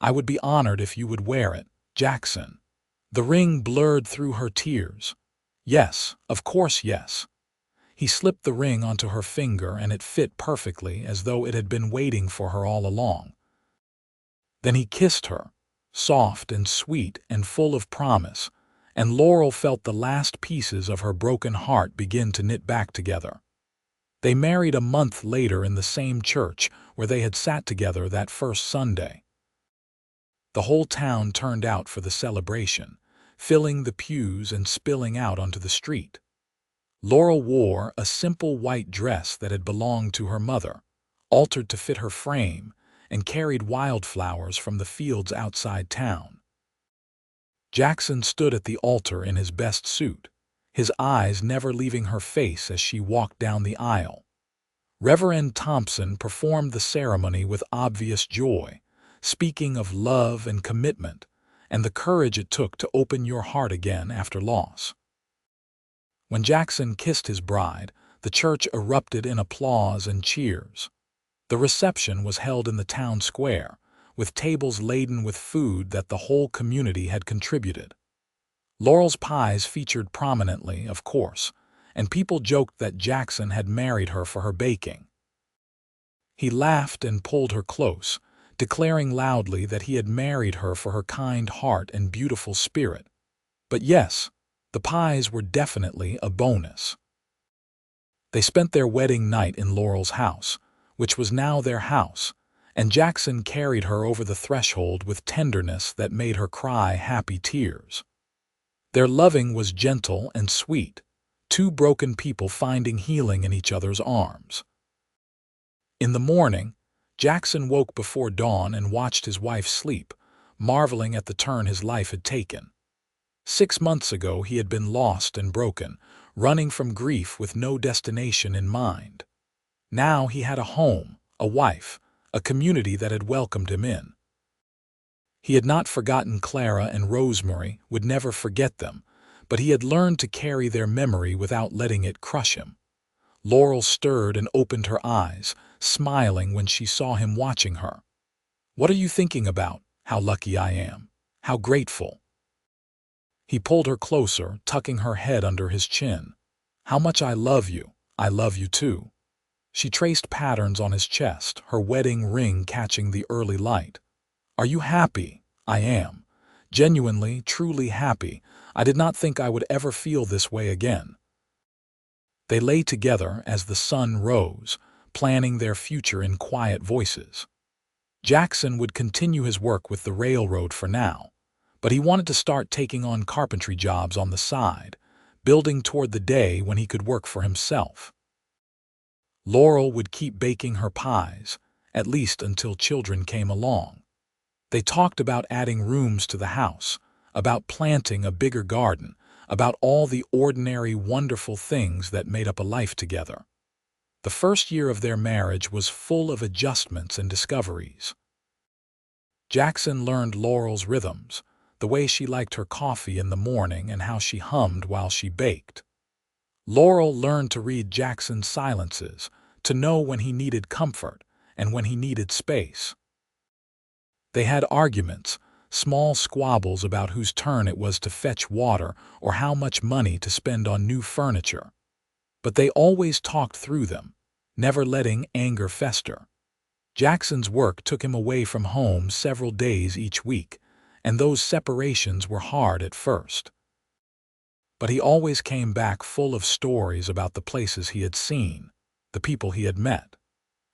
[SPEAKER 1] I would be honored if you would wear it, Jackson." The ring blurred through her tears. "Yes, of course, yes." He slipped the ring onto her finger and it fit perfectly, as though it had been waiting for her all along. Then he kissed her, soft and sweet and full of promise, and Laurel felt the last pieces of her broken heart begin to knit back together. They married a month later in the same church where they had sat together that first Sunday. The whole town turned out for the celebration, filling the pews and spilling out onto the street. Laurel wore a simple white dress that had belonged to her mother, altered to fit her frame, and carried wildflowers from the fields outside town. Jackson stood at the altar in his best suit, his eyes never leaving her face as she walked down the aisle. Reverend Thompson performed the ceremony with obvious joy, speaking of love and commitment, and the courage it took to open your heart again after loss. When Jackson kissed his bride, the church erupted in applause and cheers. The reception was held in the town square, with tables laden with food that the whole community had contributed. Laurel's pies featured prominently, of course, and people joked that Jackson had married her for her baking. He laughed and pulled her close, declaring loudly that he had married her for her kind heart and beautiful spirit. But yes, the pies were definitely a bonus. They spent their wedding night in Laurel's house, which was now their house, and Jackson carried her over the threshold with tenderness that made her cry happy tears. Their loving was gentle and sweet, two broken people finding healing in each other's arms. In the morning, Jackson woke before dawn and watched his wife sleep, marveling at the turn his life had taken. 6 months ago he had been lost and broken, running from grief with no destination in mind. Now he had a home, a wife, a community that had welcomed him in. He had not forgotten Clara and Rosemary, would never forget them, but he had learned to carry their memory without letting it crush him. Laurel stirred and opened her eyes, smiling when she saw him watching her. "What are you thinking about? How lucky I am. How grateful." He pulled her closer, tucking her head under his chin. "How much I love you. I love you too." She traced patterns on his chest, her wedding ring catching the early light. "Are you happy?" "I am. Genuinely, truly happy. I did not think I would ever feel this way again." They lay together as the sun rose, planning their future in quiet voices. Jackson would continue his work with the railroad for now, but he wanted to start taking on carpentry jobs on the side, building toward the day when he could work for himself. Laurel would keep baking her pies, at least until children came along. They talked about adding rooms to the house, about planting a bigger garden, about all the ordinary, wonderful things that made up a life together. The first year of their marriage was full of adjustments and discoveries. Jackson learned Laurel's rhythms, the way she liked her coffee in the morning and how she hummed while she baked. Laurel learned to read Jackson's silences, to know when he needed comfort and when he needed space. They had arguments, small squabbles about whose turn it was to fetch water or how much money to spend on new furniture. But they always talked through them, never letting anger fester. Jackson's work took him away from home several days each week, and those separations were hard at first. But he always came back full of stories about the places he had seen, the people he had met.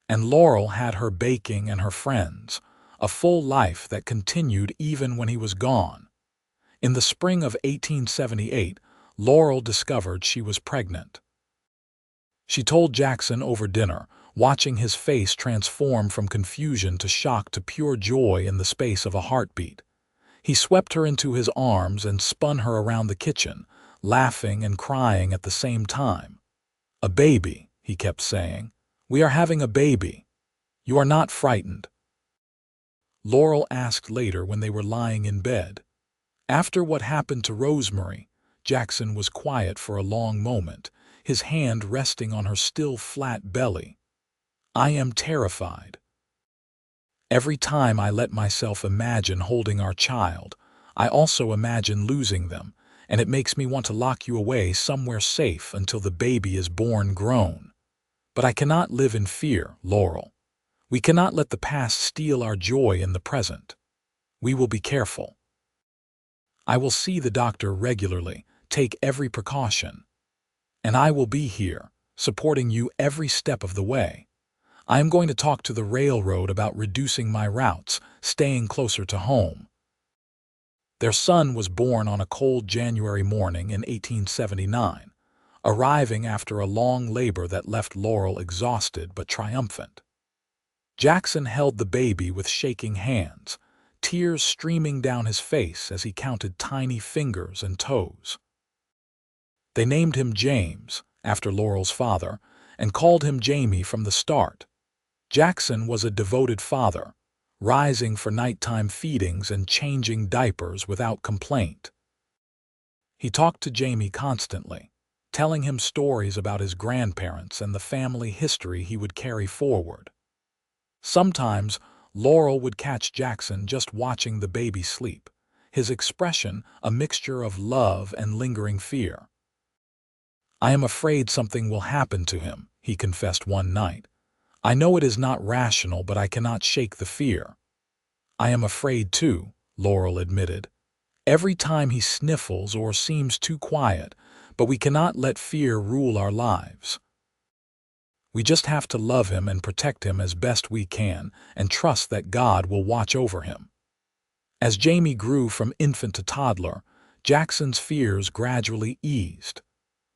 [SPEAKER 1] And Laurel had her baking and her friends, a full life that continued even when he was gone. In the spring of 1878, Laurel discovered she was pregnant. She told Jackson over dinner, watching his face transform from confusion to shock to pure joy in the space of a heartbeat. He swept her into his arms and spun her around the kitchen, laughing and crying at the same time. "A baby," he kept saying. "We are having a baby. You are not frightened?" Laurel asked later when they were lying in bed. After what happened to Rosemary, Jackson was quiet for a long moment, his hand resting on her still flat belly. "I am terrified. Every time I let myself imagine holding our child, I also imagine losing them, and it makes me want to lock you away somewhere safe until the baby is born grown. But I cannot live in fear, Laurel. We cannot let the past steal our joy in the present. We will be careful. I will see the doctor regularly, take every precaution. And I will be here, supporting you every step of the way. I am going to talk to the railroad about reducing my routes, staying closer to home." Their son was born on a cold January morning in 1879, arriving after a long labor that left Laurel exhausted but triumphant. Jackson held the baby with shaking hands, tears streaming down his face as he counted tiny fingers and toes. They named him James, after Laurel's father, and called him Jamie from the start. Jackson was a devoted father, rising for nighttime feedings and changing diapers without complaint. He talked to Jamie constantly, telling him stories about his grandparents and the family history he would carry forward. Sometimes, Laurel would catch Jackson just watching the baby sleep, his expression a mixture of love and lingering fear. "I am afraid something will happen to him," he confessed one night. "I know it is not rational, but I cannot shake the fear." "I am afraid too," Laurel admitted. "Every time he sniffles or seems too quiet, but we cannot let fear rule our lives. We just have to love him and protect him as best we can and trust that God will watch over him." As Jamie grew from infant to toddler, Jackson's fears gradually eased.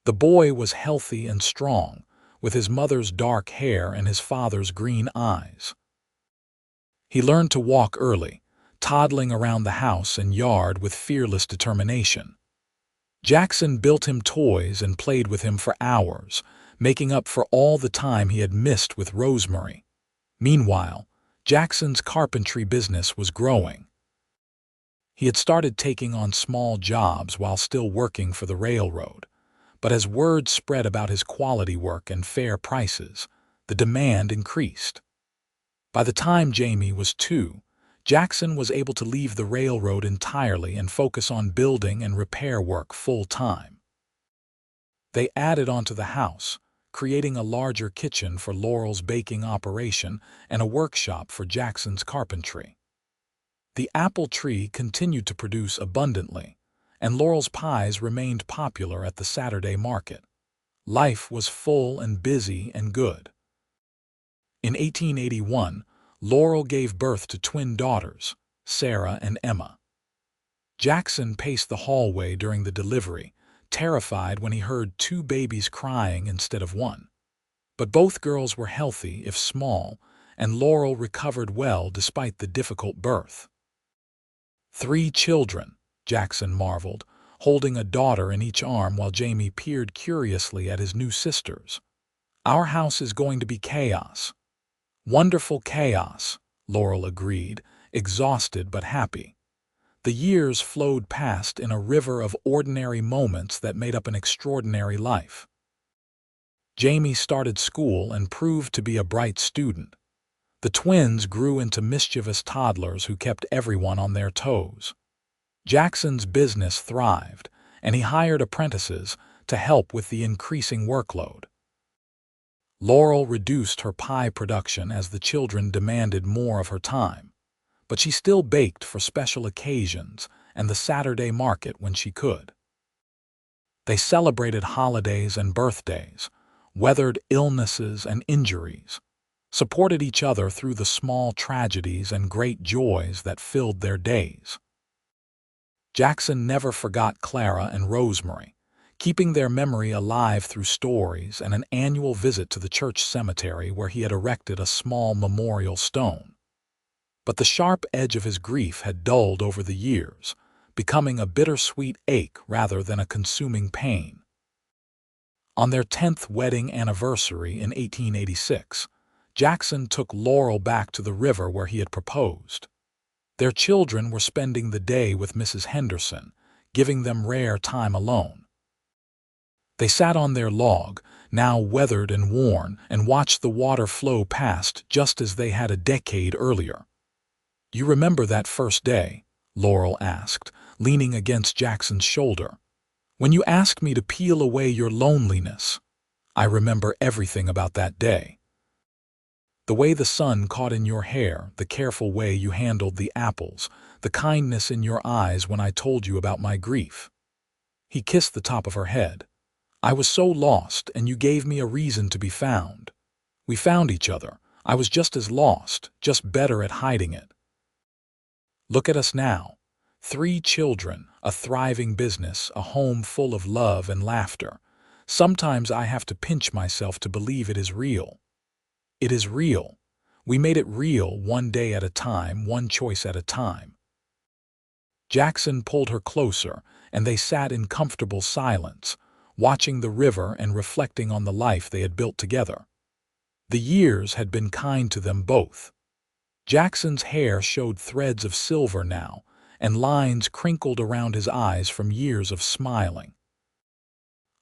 [SPEAKER 1] The boy was healthy and strong, with his mother's dark hair and his father's green eyes. He learned to walk early, toddling around the house and yard with fearless determination. Jackson built him toys and played with him for hours, making up for all the time he had missed with Rosemary. Meanwhile, Jackson's carpentry business was growing. He had started taking on small jobs while still working for the railroad, but as word spread about his quality work and fair prices, the demand increased. By the time Jamie was 2, Jackson was able to leave the railroad entirely and focus on building and repair work full-time. They added onto the house, creating a larger kitchen for Laurel's baking operation and a workshop for Jackson's carpentry. The apple tree continued to produce abundantly, and Laurel's pies remained popular at the Saturday market. Life was full and busy and good. In 1881, Laurel gave birth to twin daughters, Sarah and Emma. Jackson paced the hallway during the delivery, terrified when he heard two babies crying instead of one. But both girls were healthy, if small, and Laurel recovered well despite the difficult birth. 3 children, Jackson marveled, holding a daughter in each arm while Jamie peered curiously at his new sisters. Our house is going to be chaos. Wonderful chaos, Laurel agreed, exhausted but happy. The years flowed past in a river of ordinary moments that made up an extraordinary life. Jamie started school and proved to be a bright student. The twins grew into mischievous toddlers who kept everyone on their toes. Jackson's business thrived, and he hired apprentices to help with the increasing workload. Laurel reduced her pie production as the children demanded more of her time, but she still baked for special occasions and the Saturday market when she could. They celebrated holidays and birthdays, weathered illnesses and injuries, supported each other through the small tragedies and great joys that filled their days. Jackson never forgot Clara and Rosemary, keeping their memory alive through stories and an annual visit to the church cemetery where he had erected a small memorial stone. But the sharp edge of his grief had dulled over the years, becoming a bittersweet ache rather than a consuming pain. On their 10th wedding anniversary in 1886, Jackson took Laurel back to the river where he had proposed. Their children were spending the day with Mrs. Henderson, giving them rare time alone. They sat on their log, now weathered and worn, and watched the water flow past just as they had a decade earlier. "You remember that first day?" Laurel asked, leaning against Jackson's shoulder. "When you asked me to peel away your loneliness. I remember everything about that day. The way the sun caught in your hair, the careful way you handled the apples, the kindness in your eyes when I told you about my grief." He kissed the top of her head. "I was so lost, and you gave me a reason to be found. We found each other. I was just as lost, just better at hiding it. Look at us now. 3 children, a thriving business, a home full of love and laughter. Sometimes I have to pinch myself to believe it is real. It is real. We made it real one day at a time, one choice at a time." Jackson pulled her closer, and they sat in comfortable silence, watching the river and reflecting on the life they had built together. The years had been kind to them both. Jackson's hair showed threads of silver now, and lines crinkled around his eyes from years of smiling.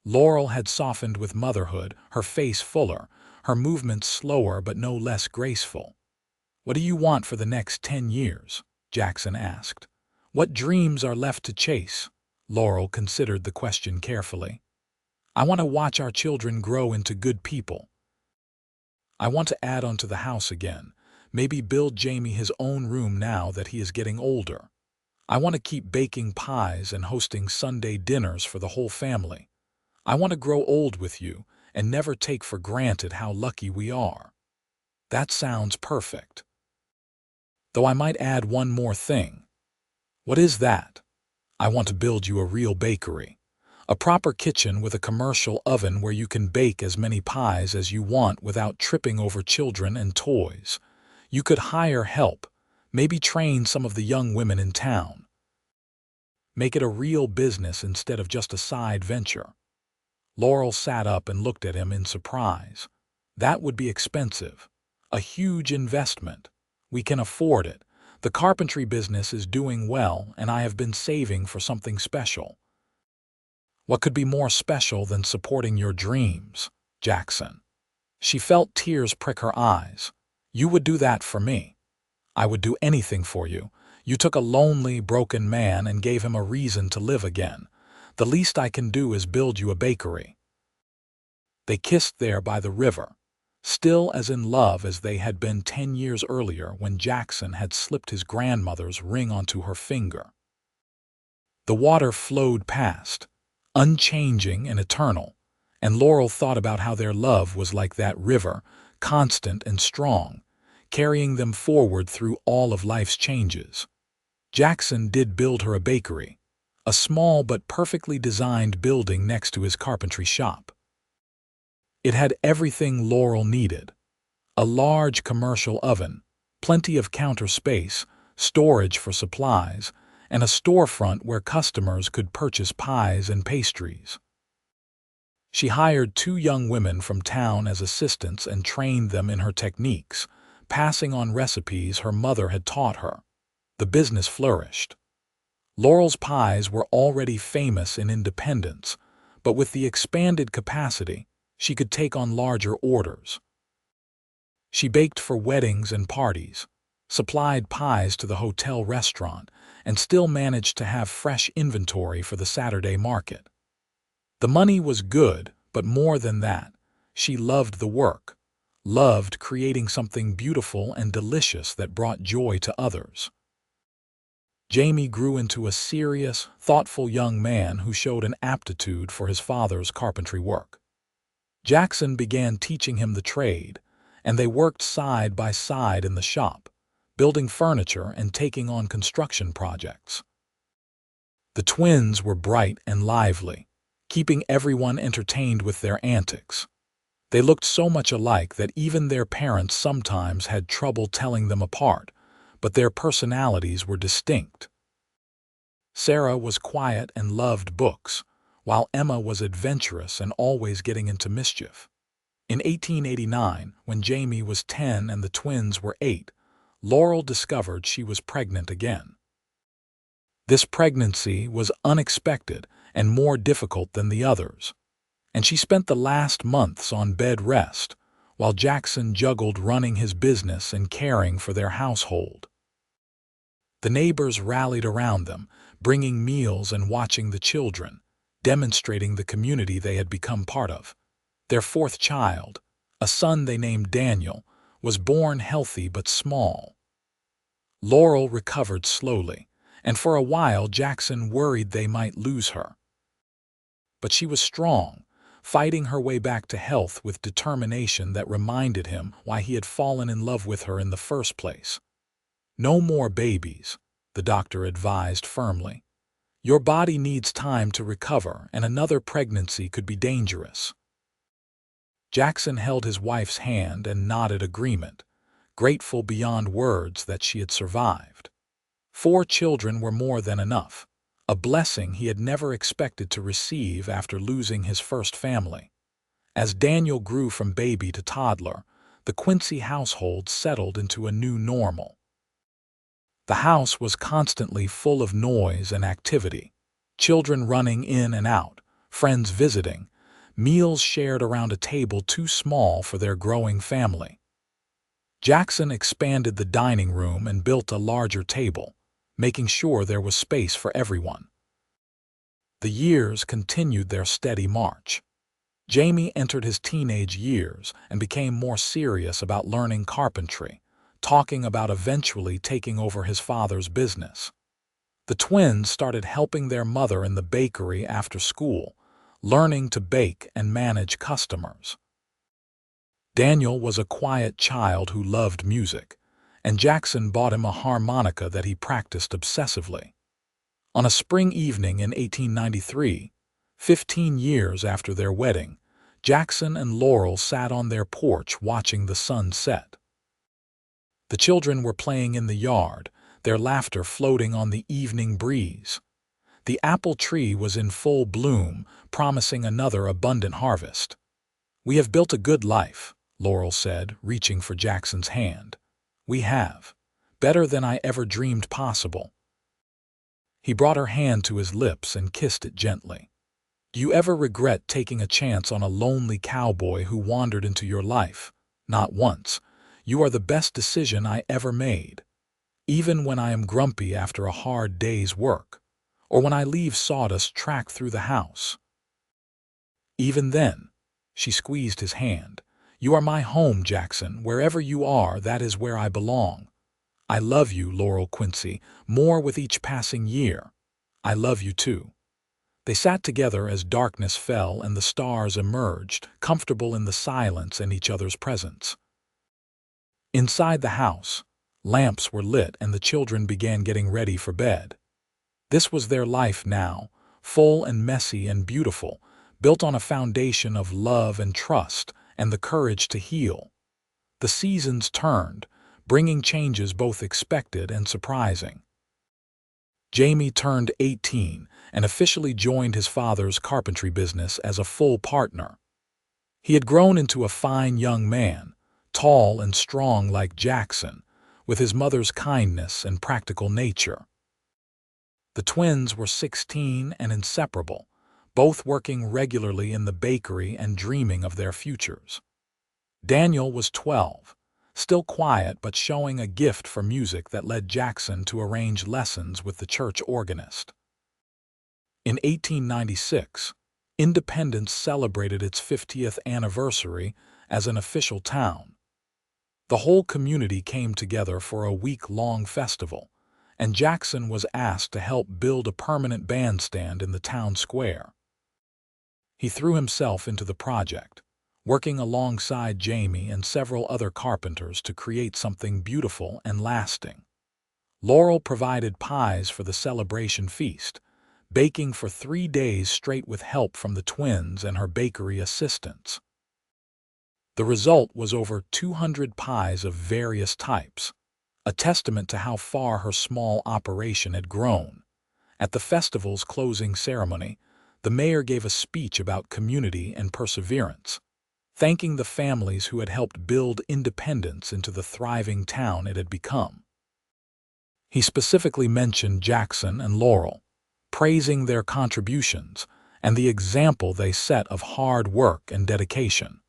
[SPEAKER 1] Laurel had softened with motherhood, her face fuller, her movements slower but no less graceful. "What do you want for the next 10 years?" Jackson asked. "What dreams are left to chase?" Laurel considered the question carefully. "I want to watch our children grow into good people. I want to add on to the house again, maybe build Jamie his own room now that he is getting older. I want to keep baking pies and hosting Sunday dinners for the whole family. I want to grow old with you and never take for granted how lucky we are." "That sounds perfect. Though I might add one more thing." "What is that?" "I want to build you a real bakery. A proper kitchen with a commercial oven where you can bake as many pies as you want without tripping over children and toys. You could hire help, maybe train some of the young women in town. Make it a real business instead of just a side venture." Laurel sat up and looked at him in surprise. "That would be expensive. A huge investment. We can afford it. The carpentry business is doing well, and I have been saving for something special." "What could be more special than supporting your dreams, Jackson?" She felt tears prick her eyes. "You would do that for me. I would do anything for you. You took a lonely, broken man and gave him a reason to live again. The least I can do is build you a bakery." They kissed there by the river, still as in love as they had been 10 years earlier when Jackson had slipped his grandmother's ring onto her finger. The water flowed past, unchanging and eternal, and Laurel thought about how their love was like that river, constant and strong, carrying them forward through all of life's changes. Jackson did build her a bakery, a small but perfectly designed building next to his carpentry shop. It had everything Laurel needed: a large commercial oven, plenty of counter space, storage for supplies, and a storefront where customers could purchase pies and pastries. She hired 2 young women from town as assistants and trained them in her techniques, passing on recipes her mother had taught her. The business flourished. Laurel's pies were already famous in Independence, but with the expanded capacity, she could take on larger orders. She baked for weddings and parties, supplied pies to the hotel restaurant, and still managed to have fresh inventory for the Saturday market. The money was good, but more than that, she loved the work, loved creating something beautiful and delicious that brought joy to others. Jamie grew into a serious, thoughtful young man who showed an aptitude for his father's carpentry work. Jackson began teaching him the trade, and they worked side by side in the shop, building furniture and taking on construction projects. The twins were bright and lively, keeping everyone entertained with their antics. They looked so much alike that even their parents sometimes had trouble telling them apart, but their personalities were distinct. Sarah was quiet and loved books, while Emma was adventurous and always getting into mischief. In 1889, when Jamie was 10 and the twins were 8, Laurel discovered she was pregnant again. This pregnancy was unexpected and more difficult than the others, and she spent the last months on bed rest, while Jackson juggled running his business and caring for their household. The neighbors rallied around them, bringing meals and watching the children, demonstrating the community they had become part of. Their 4th child, a son they named Daniel, was born healthy but small. Laurel recovered slowly, and for a while Jackson worried they might lose her. But she was strong, fighting her way back to health with determination that reminded him why he had fallen in love with her in the first place. "No more babies," the doctor advised firmly. "Your body needs time to recover, and another pregnancy could be dangerous." Jackson held his wife's hand and nodded agreement, grateful beyond words that she had survived. 4 children were more than enough, a blessing he had never expected to receive after losing his first family. As Daniel grew from baby to toddler, the Quincy household settled into a new normal. The house was constantly full of noise and activity, children running in and out, friends visiting, meals shared around a table too small for their growing family. Jackson expanded the dining room and built a larger table, making sure there was space for everyone. The years continued their steady march. Jamie entered his teenage years and became more serious about learning carpentry, talking about eventually taking over his father's business. The twins started helping their mother in the bakery after school, learning to bake and manage customers. Daniel was a quiet child who loved music, and Jackson bought him a harmonica that he practiced obsessively. On a spring evening in 1893, 15 years after their wedding, Jackson and Laurel sat on their porch watching the sun set. The children were playing in the yard, their laughter floating on the evening breeze. The apple tree was in full bloom, promising another abundant harvest. "We have built a good life," Laurel said, reaching for Jackson's hand. "We have. Better than I ever dreamed possible." He brought her hand to his lips and kissed it gently. "Do you ever regret taking a chance on a lonely cowboy who wandered into your life?" "Not once. You are the best decision I ever made. Even when I am grumpy after a hard day's work, or when I leave sawdust track through the house." Even then, she squeezed his hand. "You are my home, Jackson. Wherever you are, that is where I belong. I love you, Laurel Quincy, more with each passing year. I love you too." They sat together as darkness fell and the stars emerged, comfortable in the silence and each other's presence. Inside the house, lamps were lit and the children began getting ready for bed. This was their life now, full and messy and beautiful, built on a foundation of love and trust and the courage to heal. The seasons turned, bringing changes both expected and surprising. Jamie turned 18 and officially joined his father's carpentry business as a full partner. He had grown into a fine young man, tall and strong like Jackson, with his mother's kindness and practical nature. The twins were 16 and inseparable, both working regularly in the bakery and dreaming of their futures. Daniel was 12, still quiet but showing a gift for music that led Jackson to arrange lessons with the church organist. In 1896, Independence celebrated its 50th anniversary as an official town. The whole community came together for a week-long festival, and Jackson was asked to help build a permanent bandstand in the town square. He threw himself into the project, working alongside Jamie and several other carpenters to create something beautiful and lasting. Laurel provided pies for the celebration feast, baking for 3 days straight with help from the twins and her bakery assistants. The result was over 200 pies of various types, a testament to how far her small operation had grown. At the festival's closing ceremony, the mayor gave a speech about community and perseverance, thanking the families who had helped build Independence into the thriving town it had become. He specifically mentioned Jackson and Laurel, praising their contributions and the example they set of hard work and dedication.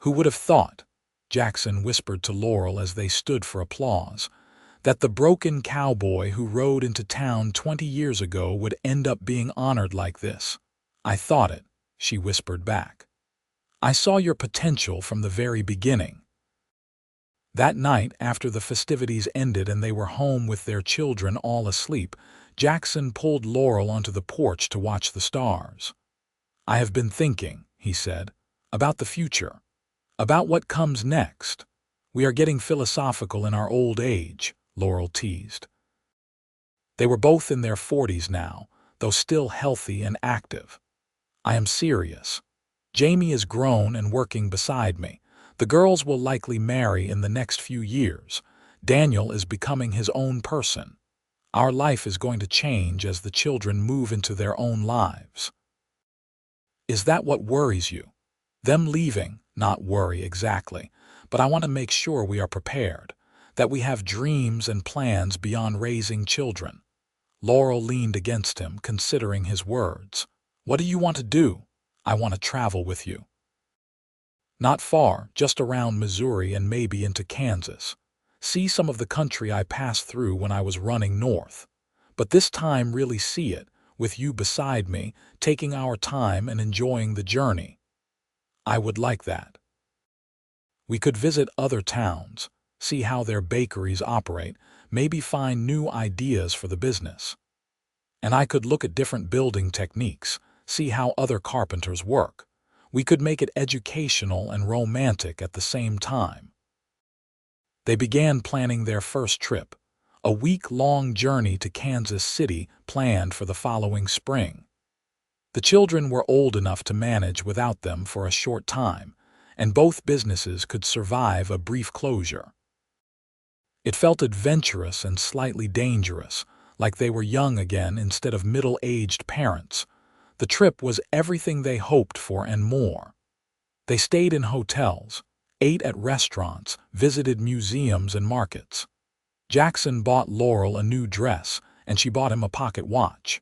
[SPEAKER 1] "Who would have thought," Jackson whispered to Laurel as they stood for applause, "that the broken cowboy who rode into town 20 years ago would end up being honored like this?" "I thought it," she whispered back. "I saw your potential from the very beginning." That night, after the festivities ended and they were home with their children all asleep, Jackson pulled Laurel onto the porch to watch the stars. "I have been thinking," he said, "about the future. About what comes next. We are getting philosophical in our old age," Laurel teased. They were both in their 40s now, though still healthy and active. "I am serious. Jamie is grown and working beside me. The girls will likely marry in the next few years. Daniel is becoming his own person. Our life is going to change as the children move into their own lives." "Is that what worries you?" "Them leaving, not worry exactly, but I want to make sure we are prepared, that we have dreams and plans beyond raising children." Laurel leaned against him, considering his words. "What do you want to do?" "I want to travel with you." "Not far, just around Missouri and maybe into Kansas. See some of the country I passed through when I was running north. But this time really see it, with you beside me, taking our time and enjoying the journey." "I would like that. We could visit other towns, see how their bakeries operate, maybe find new ideas for the business. And I could look at different building techniques, see how other carpenters work. We could make it educational and romantic at the same time." They began planning their first trip, a week-long journey to Kansas City planned for the following spring. The children were old enough to manage without them for a short time, and both businesses could survive a brief closure. It felt adventurous and slightly dangerous, like they were young again instead of middle-aged parents. The trip was everything they hoped for and more. They stayed in hotels, ate at restaurants, visited museums and markets. Jackson bought Laurel a new dress, and she bought him a pocket watch.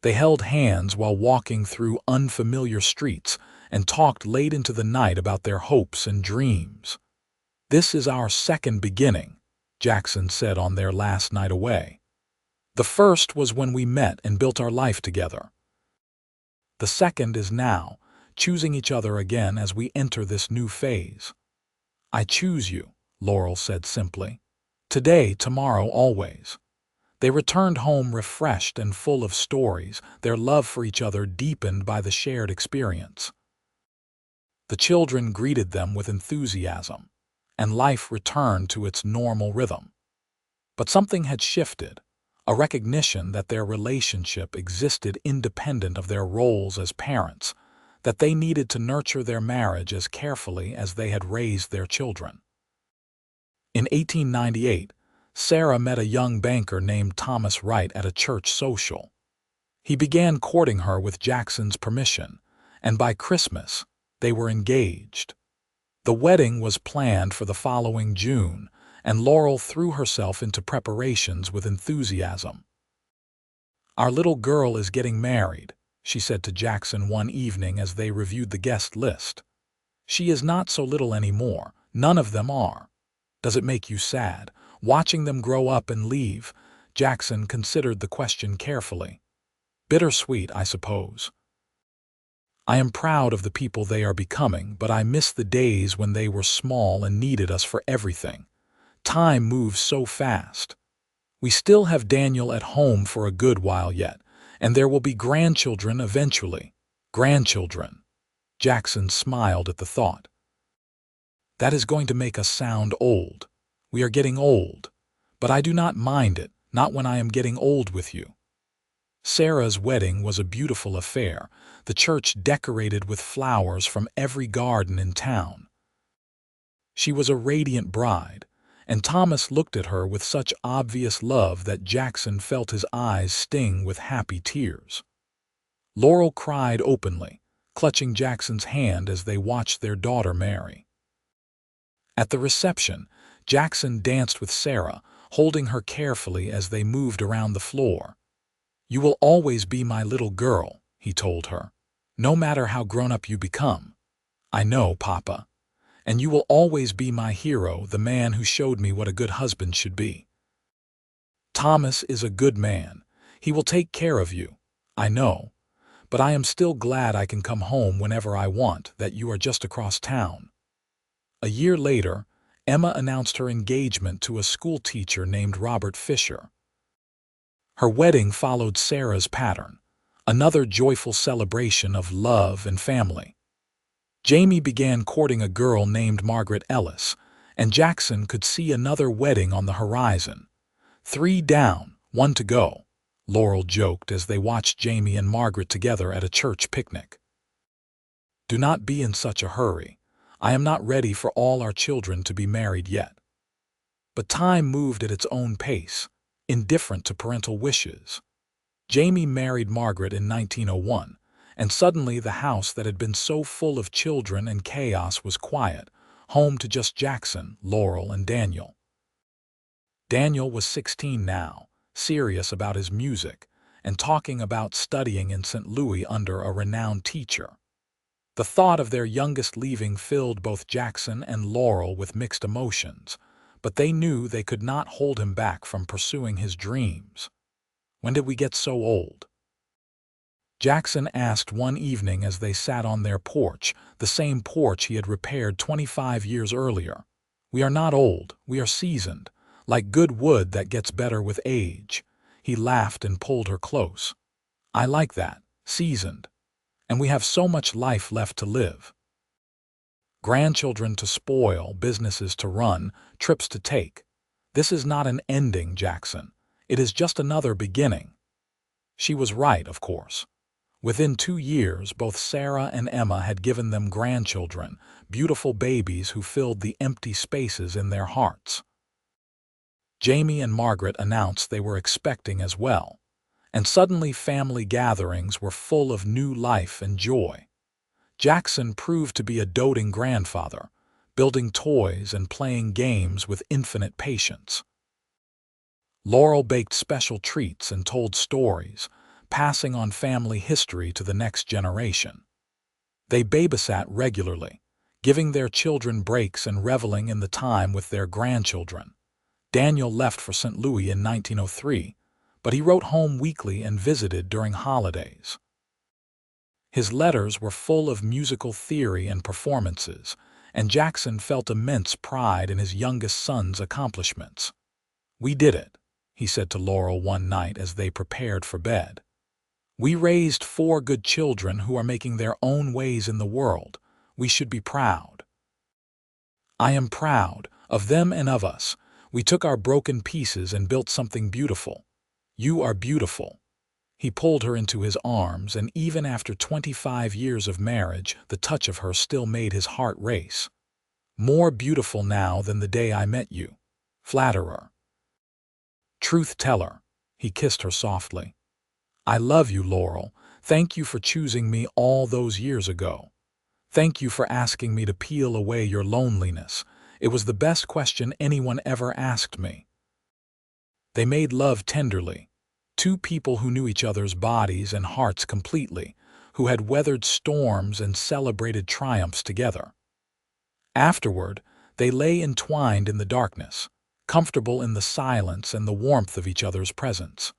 [SPEAKER 1] They held hands while walking through unfamiliar streets and talked late into the night about their hopes and dreams. "This is our second beginning," Jackson said on their last night away. "The first was when we met and built our life together. The second is now, choosing each other again as we enter this new phase." "I choose you," Laurel said simply. "Today, tomorrow, always." They returned home refreshed and full of stories, their love for each other deepened by the shared experience. The children greeted them with enthusiasm, and life returned to its normal rhythm. But something had shifted. a recognition that their relationship existed independent of their roles as parents, that they needed to nurture their marriage as carefully as they had raised their children. In 1898, Sarah met a young banker named Thomas Wright at a church social. He began courting her with Jackson's permission, and by Christmas, they were engaged. The wedding was planned for the following June, and Laurel threw herself into preparations with enthusiasm. "Our little girl is getting married," she said to Jackson one evening as they reviewed the guest list. "She is not so little anymore. None of them are. Does it make you sad, watching them grow up and leave?" Jackson considered the question carefully. "Bittersweet, I suppose. I am proud of the people they are becoming, but I miss the days when they were small and needed us for everything. Time moves so fast. We still have Daniel at home for a good while yet, and there will be grandchildren eventually." Grandchildren. Jackson smiled at the thought. "That is going to make us sound old. We are getting old. But I do not mind it, not when I am getting old with you." Sarah's wedding was a beautiful affair, the church decorated with flowers from every garden in town. She was a radiant bride, and Thomas looked at her with such obvious love that Jackson felt his eyes sting with happy tears. Laurel cried openly, clutching Jackson's hand as they watched their daughter marry. At the reception, Jackson danced with Sarah, holding her carefully as they moved around the floor. "You will always be my little girl," he told her, "no matter how grown-up you become. I know, Papa. And you will always be my hero, the man who showed me what a good husband should be. Thomas is a good man. He will take care of you. I know. But I am still glad I can come home whenever I want, that you are just across town." A year later, Emma announced her engagement to a school teacher named Robert Fisher. Her wedding followed Sarah's pattern, another joyful celebration of love and family. Jamie began courting a girl named Margaret Ellis, and Jackson could see another wedding on the horizon. "3 down, 1 to go," Laurel joked as they watched Jamie and Margaret together at a church picnic. "Do not be in such a hurry. I am not ready for all our children to be married yet." But time moved at its own pace, indifferent to parental wishes. Jamie married Margaret in 1901, and suddenly the house that had been so full of children and chaos was quiet, home to just Jackson, Laurel, and Daniel. Daniel was 16 now, serious about his music, and talking about studying in St. Louis under a renowned teacher. The thought of their youngest leaving filled both Jackson and Laurel with mixed emotions, but they knew they could not hold him back from pursuing his dreams. "When did we get so old?" Jackson asked one evening as they sat on their porch, the same porch he had repaired 25 years earlier. "We are not old, we are seasoned, like good wood that gets better with age." He laughed and pulled her close. "I like that, seasoned. And we have so much life left to live. Grandchildren to spoil, businesses to run, trips to take. This is not an ending, Jackson. It is just another beginning." She was right, of course. Within 2 years, both Sarah and Emma had given them grandchildren, beautiful babies who filled the empty spaces in their hearts. Jamie and Margaret announced they were expecting as well, and suddenly family gatherings were full of new life and joy. Jackson proved to be a doting grandfather, building toys and playing games with infinite patience. Laurel baked special treats and told stories, passing on family history to the next generation. They babysat regularly, giving their children breaks and reveling in the time with their grandchildren. Daniel left for St. Louis in 1903, but he wrote home weekly and visited during holidays. His letters were full of musical theory and performances, and Jackson felt immense pride in his youngest son's accomplishments. "We did it," he said to Laurel one night as they prepared for bed. "We raised 4 good children who are making their own ways in the world. We should be proud. I am proud of them and of us. We took our broken pieces and built something beautiful. You are beautiful." He pulled her into his arms, and even after 25 years of marriage, the touch of her still made his heart race. "More beautiful now than the day I met you." Flatterer. Truth teller. He kissed her softly. "I love you, Laurel. Thank you for choosing me all those years ago. Thank you for asking me to peel away your loneliness. It was the best question anyone ever asked me." They made love tenderly. Two people who knew each other's bodies and hearts completely, who had weathered storms and celebrated triumphs together. Afterward, they lay entwined in the darkness, comfortable in the silence and the warmth of each other's presence.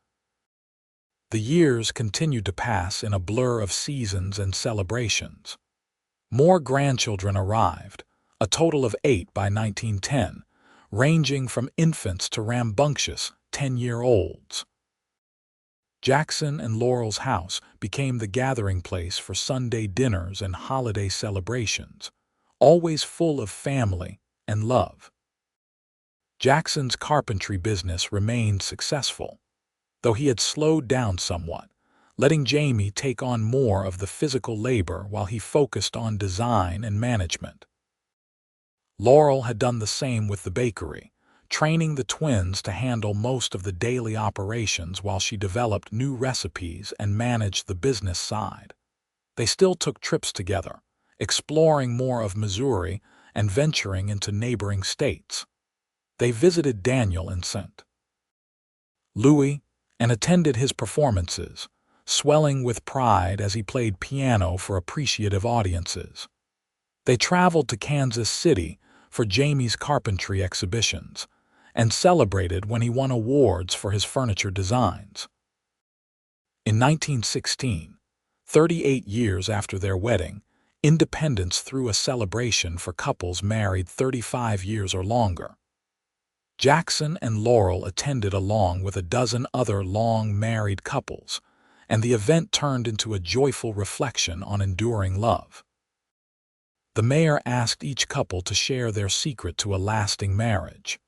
[SPEAKER 1] The years continued to pass in a blur of seasons and celebrations. More grandchildren arrived, a total of 8 by 1910, ranging from infants to rambunctious 10-year-olds. Jackson and Laurel's house became the gathering place for Sunday dinners and holiday celebrations, always full of family and love. Jackson's carpentry business remained successful, though he had slowed down somewhat, letting Jamie take on more of the physical labor while he focused on design and management. Laurel had done the same with the bakery, training the twins to handle most of the daily operations while she developed new recipes and managed the business side. They still took trips together, exploring more of Missouri and venturing into neighboring states. They visited Daniel in St. Louis and attended his performances, swelling with pride as he played piano for appreciative audiences. They traveled to Kansas City for Jamie's carpentry exhibitions, and celebrated when he won awards for his furniture designs. In 1916, 38 years after their wedding, Independence threw a celebration for couples married 35 years or longer. Jackson and Laurel attended along with a dozen other long-married couples, and the event turned into a joyful reflection on enduring love. The mayor asked each couple to share their secret to a lasting marriage.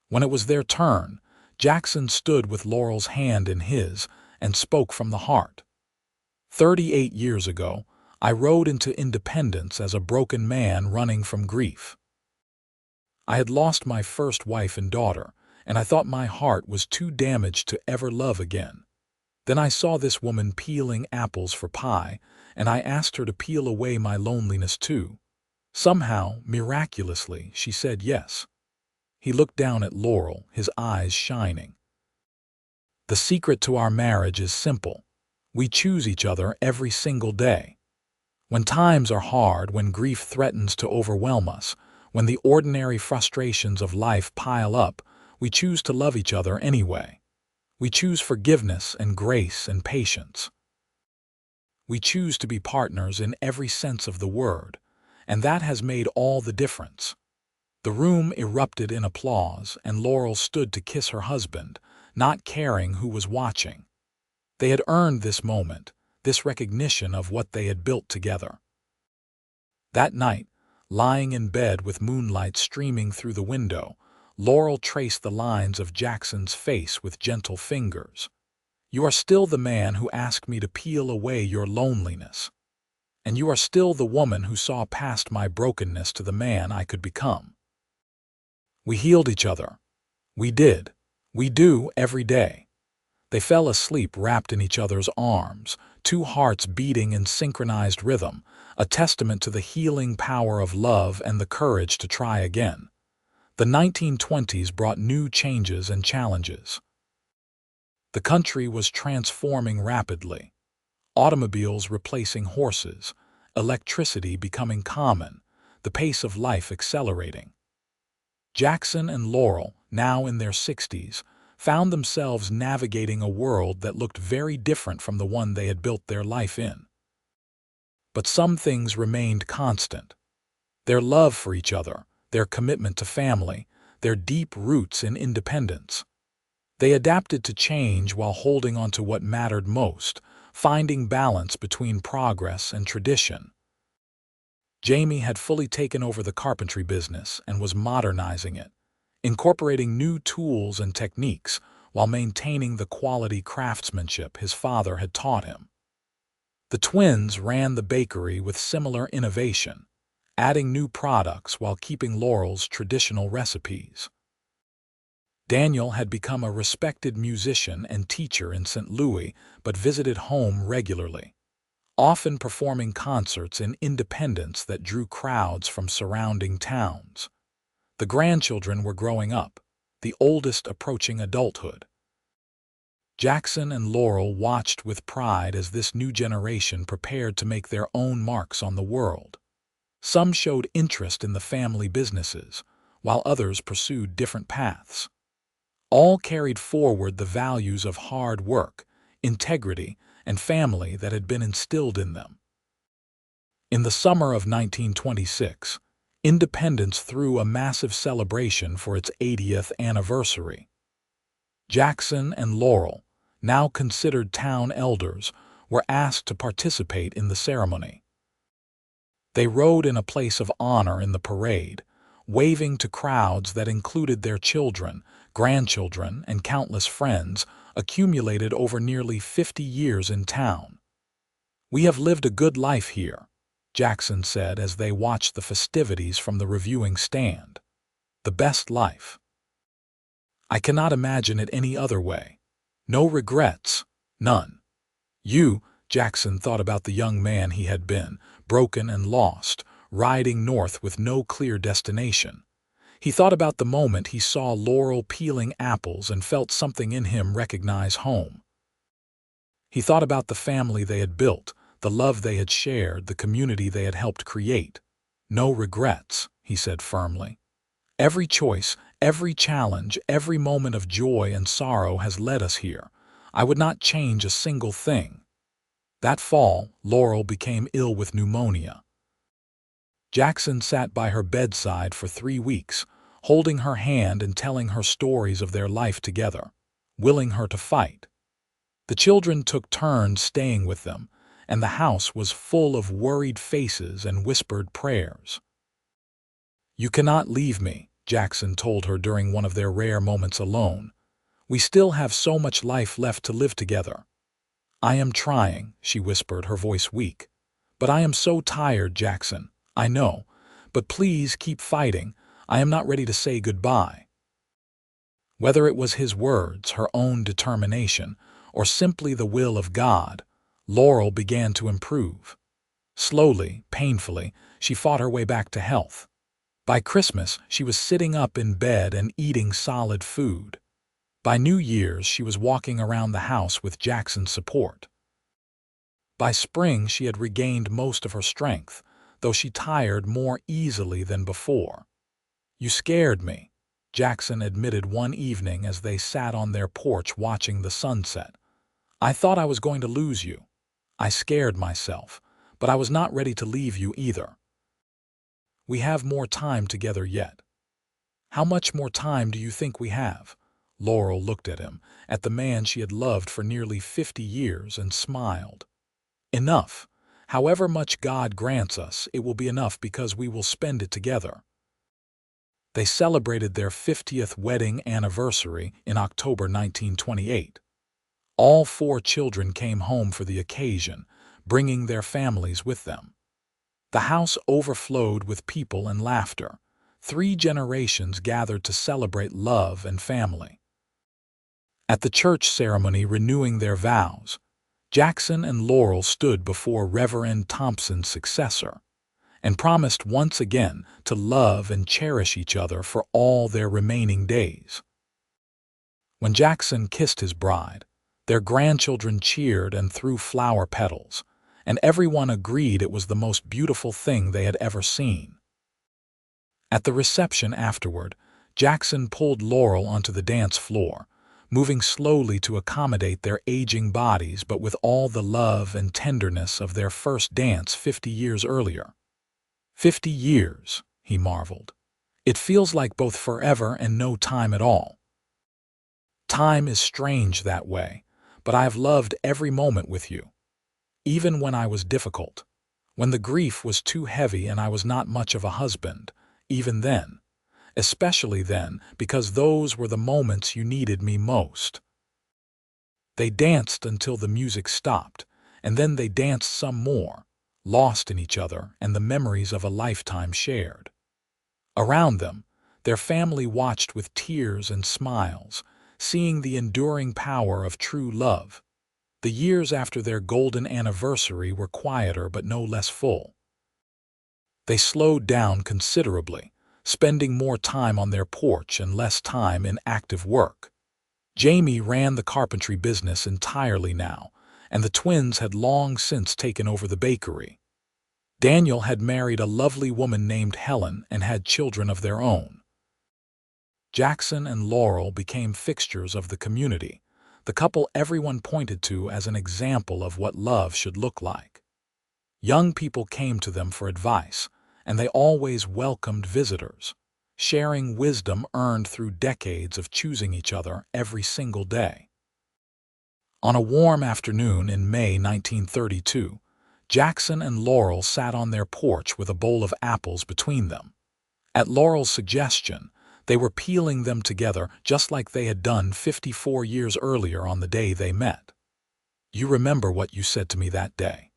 [SPEAKER 1] When it was their turn, Jackson stood with Laurel's hand in his and spoke from the heart. 38 years ago, I rode into Independence as a broken man running from grief. I had lost my first wife and daughter, and I thought my heart was too damaged to ever love again. Then I saw this woman peeling apples for pie, and I asked her to peel away my loneliness too. Somehow, miraculously, she said yes. He looked down at Laurel, his eyes shining. The secret to our marriage is simple. We choose each other every single day. When times are hard, when grief threatens to overwhelm us, when the ordinary frustrations of life pile up, we choose to love each other anyway. We choose forgiveness and grace and patience. We choose to be partners in every sense of the word, and that has made all the difference. The room erupted in applause, and Laurel stood to kiss her husband, not caring who was watching. They had earned this moment, this recognition of what they had built together. That night, lying in bed with moonlight streaming through the window, Laurel traced the lines of Jackson's face with gentle fingers. "You are still the man who asked me to peel away your loneliness. And you are still the woman who saw past my brokenness to the man I could become." We healed each other. We did. We do every day. They fell asleep wrapped in each other's arms, two hearts beating in synchronized rhythm, a testament to the healing power of love and the courage to try again. The 1920s brought new changes and challenges. The country was transforming rapidly. Automobiles replacing horses, electricity becoming common, the pace of life accelerating. Jackson and Laurel, now in their 60s, found themselves navigating a world that looked very different from the one they had built their life in. But some things remained constant. Their love for each other, their commitment to family, their deep roots in independence. They adapted to change while holding on to what mattered most, finding balance between progress and tradition. Jamie had fully taken over the carpentry business and was modernizing it, incorporating new tools and techniques, while maintaining the quality craftsmanship his father had taught him. The twins ran the bakery with similar innovation, adding new products while keeping Laurel's traditional recipes. Daniel had become a respected musician and teacher in St. Louis, but visited home regularly, often performing concerts in Independence that drew crowds from surrounding towns. The grandchildren were growing up, the oldest approaching adulthood. Jackson and Laurel watched with pride as this new generation prepared to make their own marks on the world. Some showed interest in the family businesses, while others pursued different paths. All carried forward the values of hard work, integrity, and family that had been instilled in them. In the summer of 1926, Independence threw a massive celebration for its 80th anniversary. Jackson and Laurel, now considered town elders, were asked to participate in the ceremony. They rode in a place of honor in the parade, waving to crowds that included their children, grandchildren, and countless friends accumulated over nearly 50 years in town. "We have lived a good life here," Jackson said as they watched the festivities from the reviewing stand. "The best life. I cannot imagine it any other way. No regrets, none." Jackson thought about the young man he had been, broken and lost, riding north with no clear destination. He thought about the moment he saw Laurel peeling apples and felt something in him recognize home. He thought about the family they had built, the love they had shared, the community they had helped create. "No regrets," he said firmly. "Every choice, every challenge, every moment of joy and sorrow has led us here. I would not change a single thing." That fall, Laurel became ill with pneumonia. Jackson sat by her bedside for 3 weeks, holding her hand and telling her stories of their life together, willing her to fight. The children took turns staying with them, and the house was full of worried faces and whispered prayers. "You cannot leave me," Jackson told her during one of their rare moments alone. "We still have so much life left to live together." "I am trying," she whispered, her voice weak. "But I am so tired, Jackson. I know. But please keep fighting. I am not ready to say goodbye." Whether it was his words, her own determination, or simply the will of God, Laurel began to improve. Slowly, painfully, she fought her way back to health. By Christmas, she was sitting up in bed and eating solid food. By New Year's, she was walking around the house with Jackson's support. By spring, she had regained most of her strength, though she tired more easily than before. "You scared me," Jackson admitted one evening as they sat on their porch watching the sunset. "I thought I was going to lose you. I scared myself, but I was not ready to leave you either. We have more time together yet." "How much more time do you think we have?" Laurel looked at him, at the man she had loved for nearly 50 years, and smiled. "Enough. However much God grants us, it will be enough because we will spend it together." They celebrated their 50th wedding anniversary in October 1928. All 4 children came home for the occasion, bringing their families with them. The house overflowed with people and laughter. 3 generations gathered to celebrate love and family. At the church ceremony renewing their vows, Jackson and Laurel stood before Reverend Thompson's successor and promised once again to love and cherish each other for all their remaining days. When Jackson kissed his bride, their grandchildren cheered and threw flower petals, and everyone agreed it was the most beautiful thing they had ever seen. At the reception afterward, Jackson pulled Laurel onto the dance floor, moving slowly to accommodate their aging bodies but with all the love and tenderness of their first dance 50 years earlier. 50 years, he marveled. It feels like both forever and no time at all. Time is strange that way, but I have loved every moment with you. Even when I was difficult, when the grief was too heavy and I was not much of a husband, even then. especially then, because those were the moments you needed me most. They danced until the music stopped, and then they danced some more, lost in each other and the memories of a lifetime shared. Around them, their family watched with tears and smiles, seeing the enduring power of true love. The years after their golden anniversary were quieter but no less full. They slowed down considerably, spending more time on their porch and less time in active work. Jamie ran the carpentry business entirely now, and the twins had long since taken over the bakery. Daniel had married a lovely woman named Helen and had children of their own. Jackson and Laurel became fixtures of the community, the couple everyone pointed to as an example of what love should look like. Young people came to them for advice, and they always welcomed visitors, sharing wisdom earned through decades of choosing each other every single day. On a warm afternoon in May 1932, Jackson and Laurel sat on their porch with a bowl of apples between them. At Laurel's suggestion, they were peeling them together just like they had done 54 years earlier on the day they met. "You remember what you said to me that day?"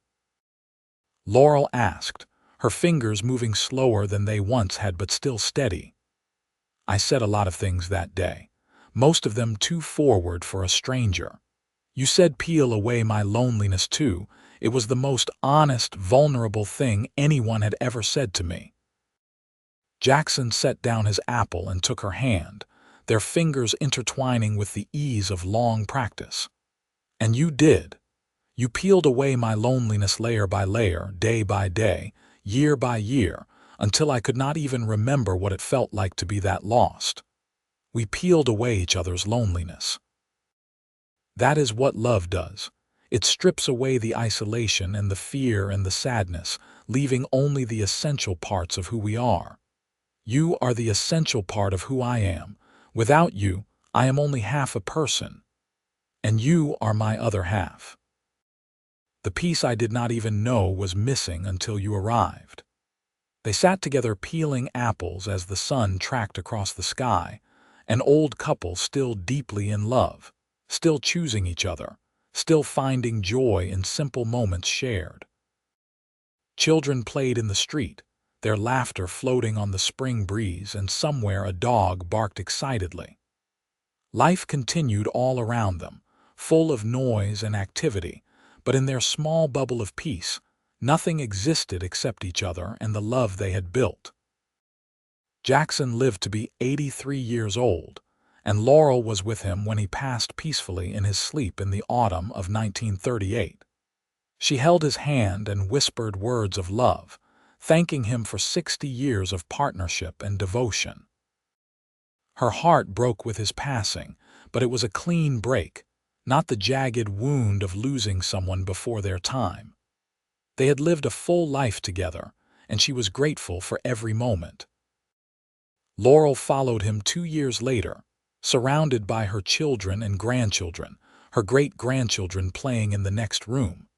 [SPEAKER 1] Laurel asked, her fingers moving slower than they once had but still steady. "I said a lot of things that day, most of them too forward for a stranger. You said peel away my loneliness too. It was the most honest, vulnerable thing anyone had ever said to me." Jackson set down his apple and took her hand, their fingers intertwining with the ease of long practice. "And you did. You peeled away my loneliness layer by layer, day by day, year by year, until I could not even remember what it felt like to be that lost. We peeled away each other's loneliness. That is what love does. It strips away the isolation and the fear and the sadness, leaving only the essential parts of who we are. You are the essential part of who I am. Without you, I am only half a person. And you are my other half. The piece I did not even know was missing until you arrived." They sat together peeling apples as the sun tracked across the sky, an old couple still deeply in love, still choosing each other, still finding joy in simple moments shared. Children played in the street, their laughter floating on the spring breeze, and somewhere a dog barked excitedly. Life continued all around them, full of noise and activity, but in their small bubble of peace, nothing existed except each other and the love they had built. Jackson lived to be 83 years old, and Laurel was with him when he passed peacefully in his sleep in the autumn of 1938. She held his hand and whispered words of love, thanking him for 60 years of partnership and devotion. Her heart broke with his passing, but it was a clean break, not the jagged wound of losing someone before their time. They had lived a full life together, and she was grateful for every moment. Laurel followed him 2 years later, surrounded by her children and grandchildren, her great-grandchildren playing in the next room.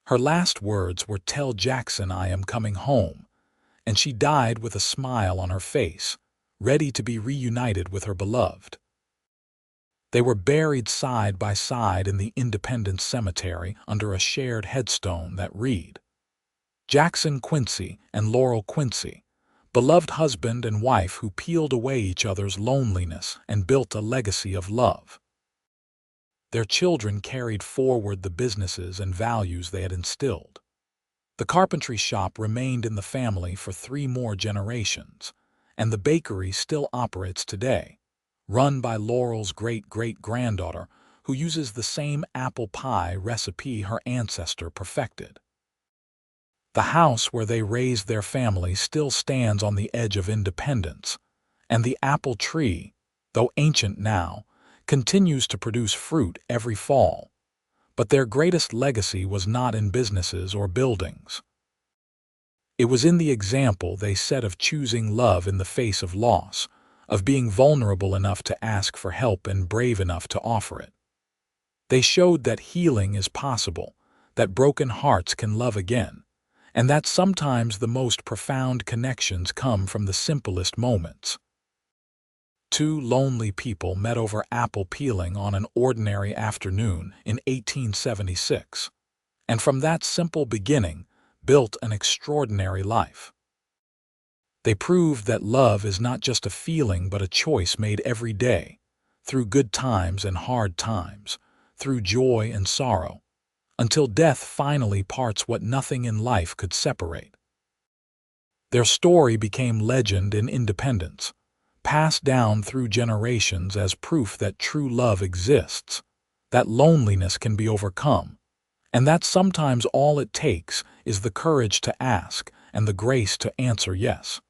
[SPEAKER 1] Her last words were, "Tell Jackson I am coming home," and she died with a smile on her face, ready to be reunited with her beloved. They were buried side by side in the Independence Cemetery under a shared headstone that read, "Jackson Quincy and Laurel Quincy, beloved husband and wife who peeled away each other's loneliness and built a legacy of love." Their children carried forward the businesses and values they had instilled. The carpentry shop remained in the family for 3 more generations, and the bakery still operates today, run by Laurel's great-great-granddaughter, who uses the same apple pie recipe her ancestor perfected. The house where they raised their family still stands on the edge of Independence, and the apple tree, though ancient now, continues to produce fruit every fall. But their greatest legacy was not in businesses or buildings. It was in the example they set of choosing love in the face of loss, of being vulnerable enough to ask for help and brave enough to offer it. They showed that healing is possible, that broken hearts can love again, and that sometimes the most profound connections come from the simplest moments. Two lonely people met over apple peeling on an ordinary afternoon in 1876, and from that simple beginning built an extraordinary life. They proved that love is not just a feeling but a choice made every day, through good times and hard times, through joy and sorrow, until death finally parts what nothing in life could separate. Their story became legend in Independence, passed down through generations as proof that true love exists, that loneliness can be overcome, and that sometimes all it takes is the courage to ask and the grace to answer yes.